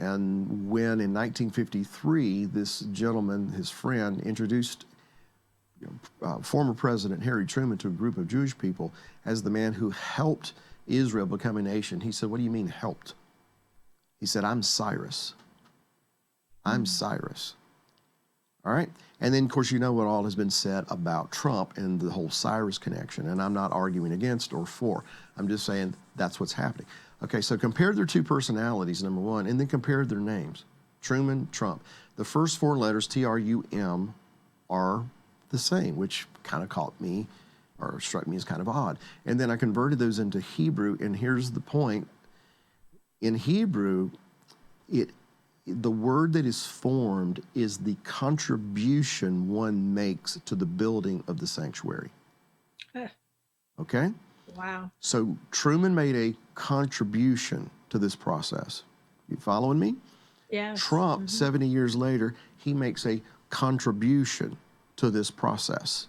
when in 1953, this gentleman, his friend, introduced former President Harry Truman to a group of Jewish people as the man who helped Israel become a nation, he said, "What do you mean helped?" He said, "I'm Cyrus. I'm Cyrus." All right? And then, of course, you know what all has been said about Trump and the whole Cyrus connection. And I'm not arguing against or for. I'm just saying that's what's happening. Okay, so compare their two personalities, number one, and then compare their names. Truman, Trump. The first four letters, T-R-U-M, are the same, which kind of caught me or struck me as kind of odd. And then I converted those into Hebrew, and here's the point. In Hebrew, the word that is formed is the contribution one makes to the building of the sanctuary. Okay? Wow. So Truman made a contribution to this process. You following me? Yes. Trump, 70 years later, he makes a contribution to this process.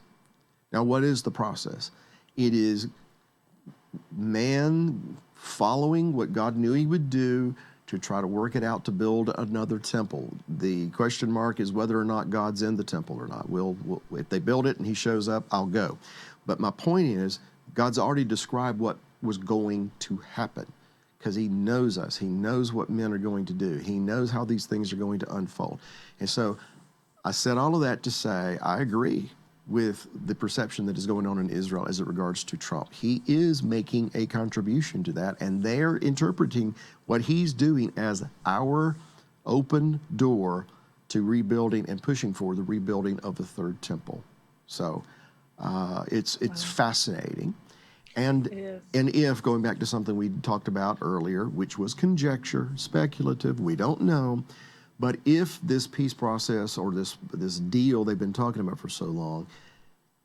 Now, what is the process? It is man following what God knew he would do to try to work it out to build another temple. The question mark is whether or not God's in the temple or not. If they build it and he shows up, I'll go. But my point is, God's already described what was going to happen because he knows us. He knows what men are going to do. He knows how these things are going to unfold. And so I said all of that to say I agree with the perception that is going on in Israel as it regards to Trump. He is making a contribution to that, and they're interpreting what he's doing as our open door to rebuilding and pushing for the rebuilding of the third temple. So it's fascinating. And if, going back to something we talked about earlier, which was conjecture, speculative, we don't know, but if this peace process or this deal they've been talking about for so long,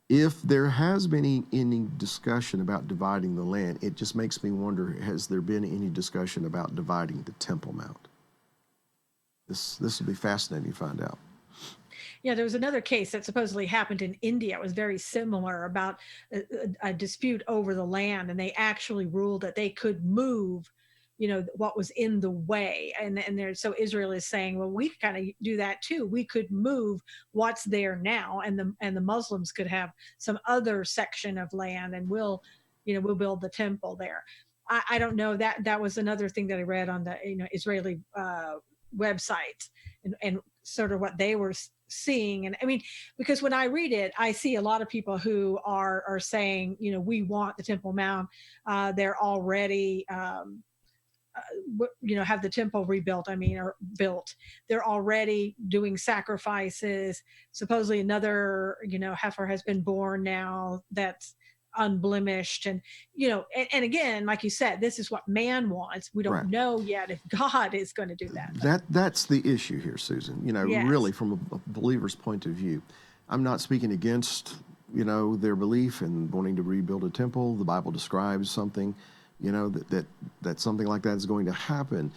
if there has been any discussion about dividing the land, it just makes me wonder, has there been any discussion about dividing the Temple Mount? This will be fascinating to find out. Yeah, there was another case that supposedly happened in India. It was very similar about a dispute over the land, and they actually ruled that they could move, what was in the way. So Israel is saying, well, we kind of do that too. We could move what's there now, and the Muslims could have some other section of land, and we'll build the temple there. I don't know, that was another thing that I read on the Israeli websites, and sort of what they were seeing. And I mean, because when I read it, I see a lot of people who are saying, we want the Temple Mount. They're already have the temple rebuilt, or built. They're already doing sacrifices. Supposedly another heifer has been born now that's unblemished, and again, like you said, this is what man wants. We don't Right. know yet if God is going to do that. That's the issue here, Susan. Yes. Really, from a believer's point of view, I'm not speaking against their belief in wanting to rebuild a temple. The Bible describes something, that something like that is going to happen.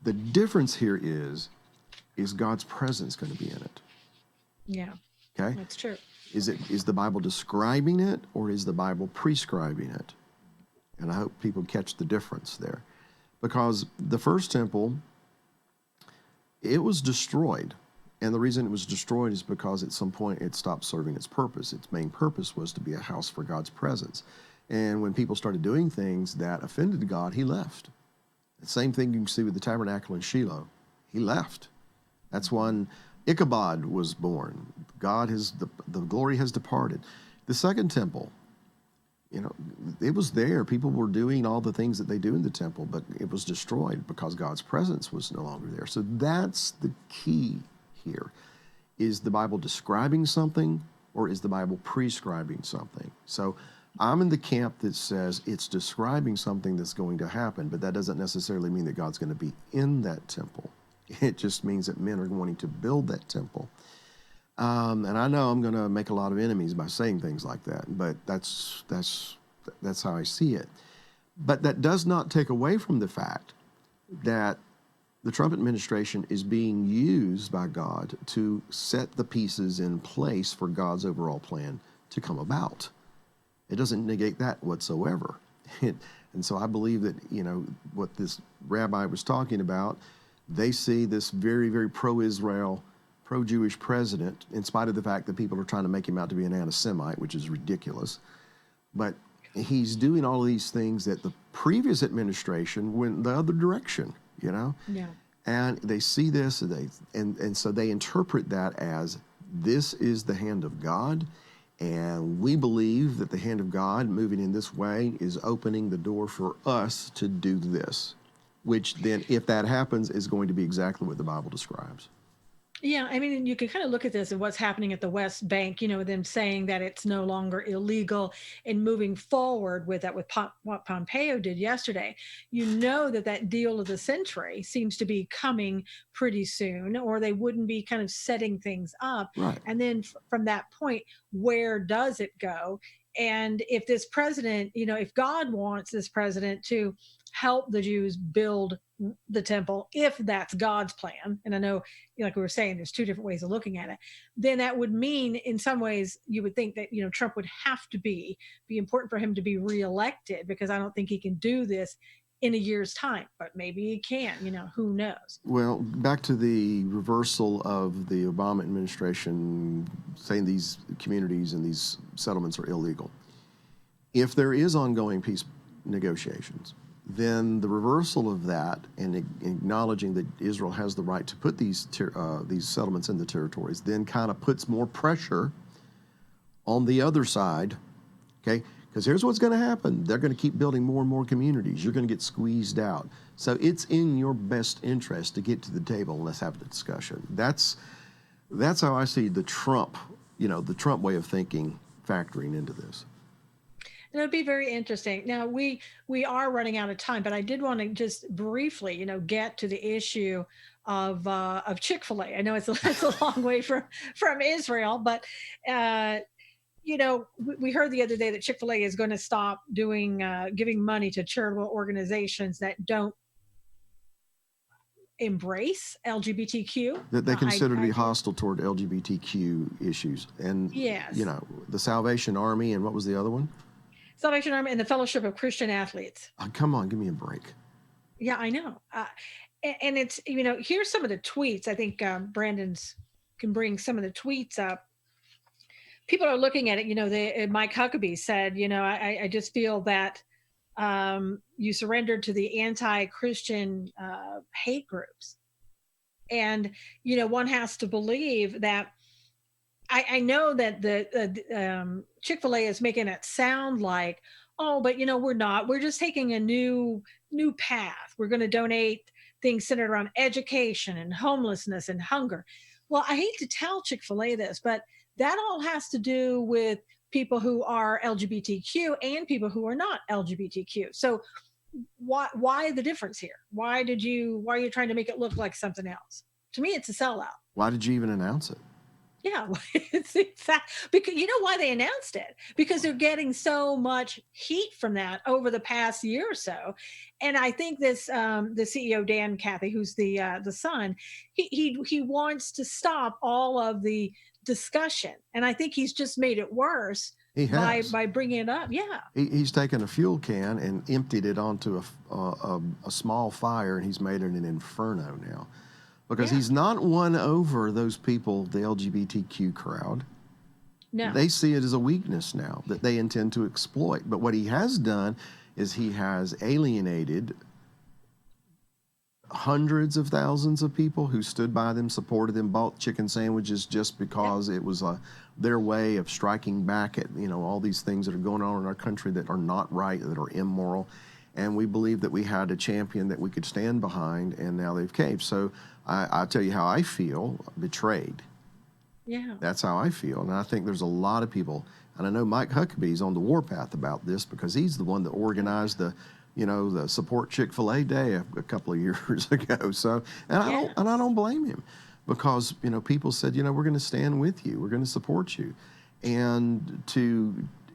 The difference here is God's presence going to be in it? Yeah. Okay. That's true. Is the Bible describing it, or is the Bible prescribing it? And I hope people catch the difference there, because the first temple, it was destroyed. And the reason it was destroyed is because at some point it stopped serving its purpose. Its main purpose was to be a house for God's presence. And when people started doing things that offended God, he left. The same thing you can see with the tabernacle in Shiloh. He left. That's when Ichabod was born. The glory has departed. The second temple, it was there. People were doing all the things that they do in the temple, but it was destroyed because God's presence was no longer there. So that's the key here. Is the Bible describing something, or is the Bible prescribing something? So I'm in the camp that says it's describing something that's going to happen, but that doesn't necessarily mean that God's going to be in that temple. It just means that men are wanting to build that temple. And I know I'm going to make a lot of enemies by saying things like that, but that's how I see it. But that does not take away from the fact that the Trump administration is being used by God to set the pieces in place for God's overall plan to come about. It doesn't negate that whatsoever. And so I believe that, what this rabbi was talking about, they see this very, very pro-Israel, pro-Jewish president, in spite of the fact that people are trying to make him out to be an anti-Semite, which is ridiculous. But he's doing all of these things that the previous administration went the other direction, Yeah. And they see this, and so they interpret that as, this is the hand of God, and we believe that the hand of God moving in this way is opening the door for us to do this, which then, if that happens, is going to be exactly what the Bible describes. Yeah, I mean, you can kind of look at this and what's happening at the West Bank, them saying that it's no longer illegal, and moving forward with that, with what Pompeo did yesterday. That deal of the century seems to be coming pretty soon, or they wouldn't be kind of setting things up. Right. And then from that point, where does it go? And if this president, if God wants this president to help the Jews build the temple, if that's God's plan, and I know, like we were saying, there's two different ways of looking at it, then that would mean, in some ways, you would think that Trump would have to be important for him to be reelected, because I don't think he can do this in a year's time, but maybe he can. Who knows? Well, back to the reversal of the Obama administration saying these communities and these settlements are illegal. If there is ongoing peace negotiations, then the reversal of that and acknowledging that Israel has the right to put these settlements in the territories then kind of puts more pressure on the other side, okay? Because here's what's going to happen. They're going to keep building more and more communities. You're going to get squeezed out. So it's in your best interest to get to the table and let's have the discussion. That's how I see the Trump way of thinking factoring into this. And it'll be very interesting. Now, we are running out of time, but I did want to just briefly, get to the issue of Chick-fil-A. I know it's a long way from Israel, but we heard the other day that Chick-fil-A is going to stop doing giving money to charitable organizations that don't embrace LGBTQ. That they consider to be hostile toward LGBTQ issues. And, yes. The Salvation Army, and what was the other one? Salvation Army and the Fellowship of Christian Athletes. Oh, come on, give me a break. Yeah, I know. And it's, here's some of the tweets. I think Brandon's can bring some of the tweets up. People are looking at it. Mike Huckabee said, I just feel that you surrendered to the anti-Christian hate groups. And, one has to believe that I know that the Chick-fil-A is making it sound like, oh, but we're not. We're just taking a new path. We're going to donate things centered around education and homelessness and hunger. Well, I hate to tell Chick-fil-A this, but that all has to do with people who are LGBTQ and people who are not LGBTQ. So why the difference here? Why are you trying to make it look like something else? To me, it's a sellout. Why did you even announce it? Yeah, it's because why they announced it? Because they're getting so much heat from that over the past year or so, and I think this the CEO Dan Cathy, who's the son, he wants to stop all of the discussion, and I think he's just made it worse by bringing it up. Yeah, he's taken a fuel can and emptied it onto a small fire, and he's made it an inferno now. Because he's not won over those people, the LGBTQ crowd. No. They see it as a weakness now that they intend to exploit. But what he has done is he has alienated hundreds of thousands of people who stood by them, supported them, bought chicken sandwiches just because it was their way of striking back at all these things that are going on in our country that are not right, that are immoral. And we believe that we had a champion that we could stand behind, and now they've caved. So I'll tell you how I feel, betrayed. Yeah. That's how I feel. And I think there's a lot of people, and I know Mike Huckabee's on the warpath about this because he's the one that organized the Support Chick-fil-A Day a couple of years ago. So, I don't blame him because, people said, we're going to stand with you. We're going to support you. And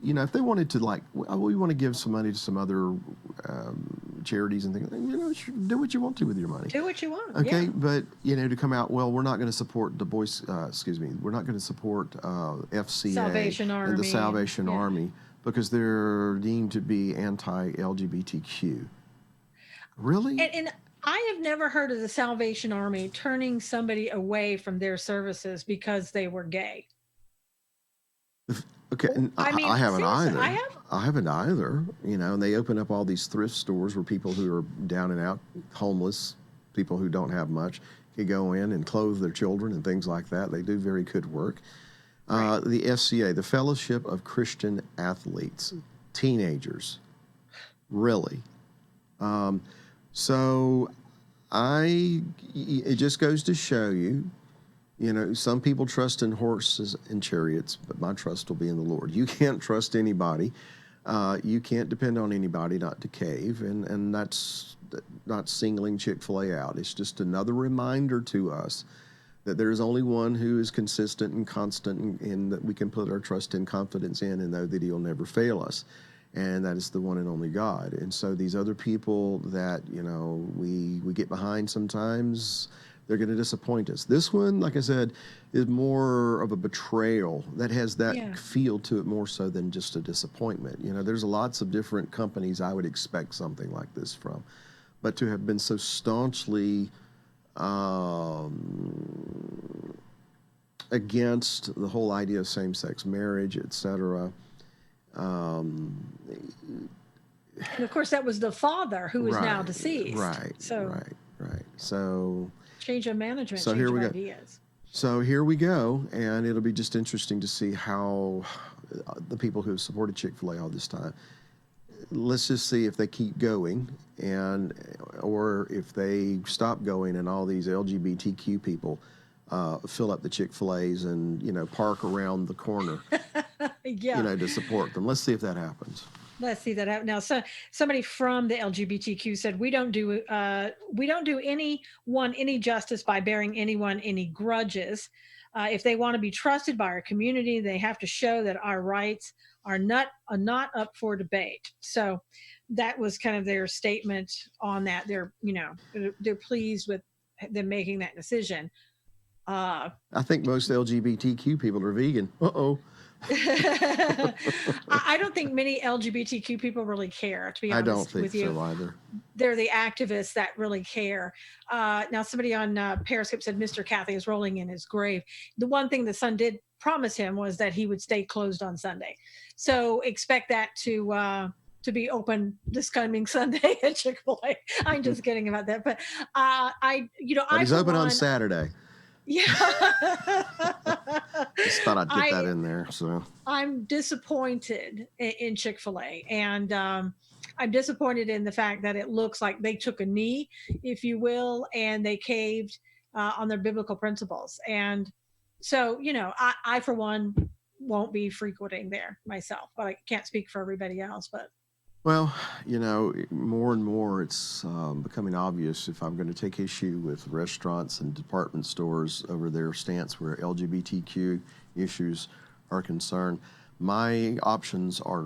if they wanted to, we want to give some money to some other charities and things, do what you want to with your money. Do what you want. Okay, yeah. but to come out, well, we're not going to support we're not going to support FCA Salvation Army and the Salvation Army because they're deemed to be anti-LGBTQ. Really? And I have never heard of the Salvation Army turning somebody away from their services because they were gay. Okay, and I haven't either. I haven't either. And they open up all these thrift stores where people who are down and out, homeless, people who don't have much, can go in and clothe their children and things like that. They do very good work. Right. The FCA, the Fellowship of Christian Athletes, teenagers, really. So it just goes to show you. Some people trust in horses and chariots, but my trust will be in the Lord. You can't trust anybody. You can't depend on anybody not to cave, and that's not singling Chick-fil-A out. It's just another reminder to us that there is only one who is consistent and constant, and that we can put our trust and confidence in and know that he'll never fail us. And that is the one and only God. And so these other people that, we get behind sometimes, they're going to disappoint us. This one, like I said, is more of a betrayal that has that Yeah. feel to it more so than just a disappointment. There's lots of different companies I would expect something like this from. But to have been so staunchly against the whole idea of same-sex marriage, etc. And of course, that was the father who is now Right, deceased. right, So right. So change of management, So change here of we go. ideas. So here we go, and it'll be just interesting to see how the people who have supported Chick-fil-A all this time, let's just see if they keep going, or if they stop going and all these LGBTQ people fill up the Chick-fil-A's and park around the corner, Yeah. to support them. Let's see if that happens. Let's see that out now. So somebody from the LGBTQ said, we don't do anyone any justice by bearing anyone any grudges. If they want to be trusted by our community, they have to show that our rights are not up for debate. So that was kind of their statement on that. They're pleased with them making that decision. I think most LGBTQ people are vegan. Uh-oh. I don't think many LGBTQ people really care, to be I honest don't think with you. so either. They're the activists that really care. Now, somebody on Periscope said Mr. Cathy is rolling in his grave. The one thing the Sun did promise him was that he would stay closed on Sunday. So expect that to be open this coming Sunday at Chick-fil-A. I'm just kidding about that. But But he's open on Saturday. Yeah. Just thought I'd get that in there. So I'm disappointed in Chick-fil-A, and I'm disappointed in the fact that it looks like they took a knee, if you will, and they caved on their biblical principles. And so, I for one won't be frequenting there myself, but I can't speak for everybody else. But well, more and more it's becoming obvious if I'm going to take issue with restaurants and department stores over their stance where LGBTQ issues are concerned. My options are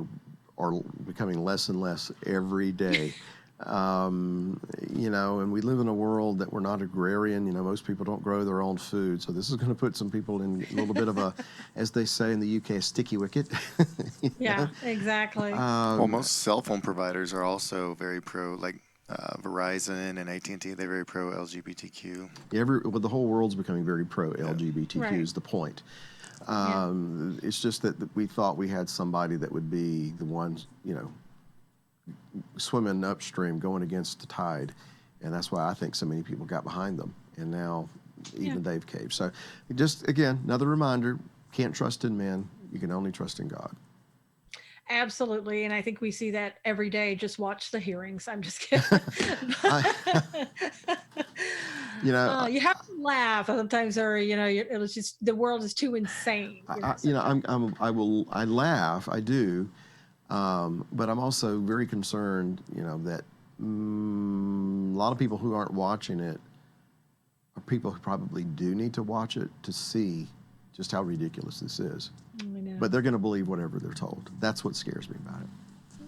becoming less and less every day. And we live in a world that we're not agrarian. Most people don't grow their own food. So this is going to put some people in a little bit of a, as they say in the UK, a sticky wicket. Yeah, exactly. Well, most cell phone providers are also very pro, like Verizon and AT&T. They're very pro LGBTQ. The whole world's becoming very pro LGBTQ Right. is the point. It's just that we thought we had somebody that would be the one, swimming upstream, going against the tide. And that's why I think so many people got behind them. And now even they've caved. So just, again, another reminder, can't trust in men. You can only trust in God. Absolutely. And I think we see that every day. Just watch the hearings. I'm just kidding. You have to laugh sometimes, or it was just the world is too insane. I laugh, I do, but I'm also very concerned, that a lot of people who aren't watching it are people who probably do need to watch it to see just how ridiculous this is. I know. But they're going to believe whatever they're told. That's what scares me about it.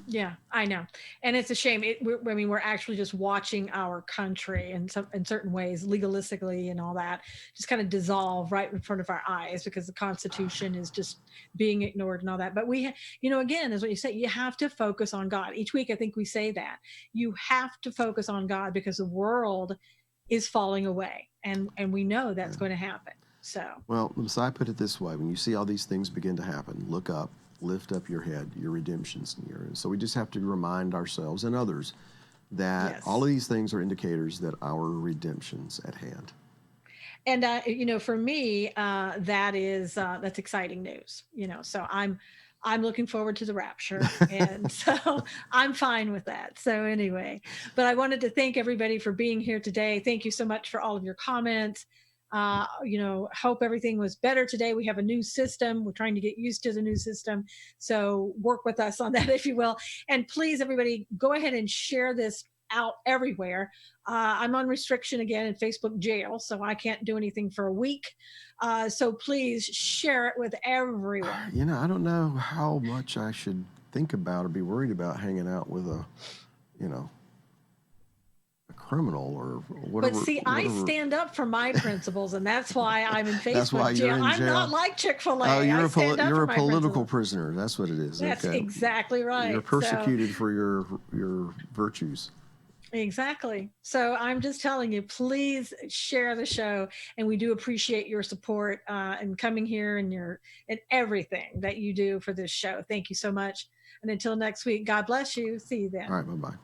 Yeah, I know, and it's a shame. We're actually just watching our country in certain ways, legalistically and all that, just kind of dissolve right in front of our eyes because the Constitution is just being ignored and all that. But we, again, is what you say. You have to focus on God. Each week, I think we say that you have to focus on God because the world is falling away, and we know that's going to happen. So, well, the Messiah put it this way: when you see all these things begin to happen, look up. Lift up your head, your redemption's near. So we just have to remind ourselves and others that all of these things are indicators that our redemption's at hand. And for me, that's exciting news. So I'm looking forward to the rapture, and so I'm fine with that. So anyway, but I wanted to thank everybody for being here today. Thank you so much for all of your comments. Hope everything was better today. We have a new system. We're trying to get used to the new system. So work with us on that, if you will. And please, everybody, go ahead and share this out everywhere. I'm on restriction again in Facebook jail, so I can't do anything for a week. So please share it with everyone. You know, I don't know how much I should think about or be worried about hanging out with a, you know, a criminal or whatever. But see, I whatever. stand up for my principles, and that's why I'm in Facebook That's why you're jail. in I'm jail? not like Chick-fil-A. Oh, you're I a stand up you're for a my political principles. prisoner. That's what it is. That's okay. exactly right. You're So- persecuted for your virtues. Exactly. So I'm just telling you, please share the show, and we do appreciate your support and coming here and everything that you do for this show. Thank you so much. And until next week, God bless you. See you then. All right. Bye bye.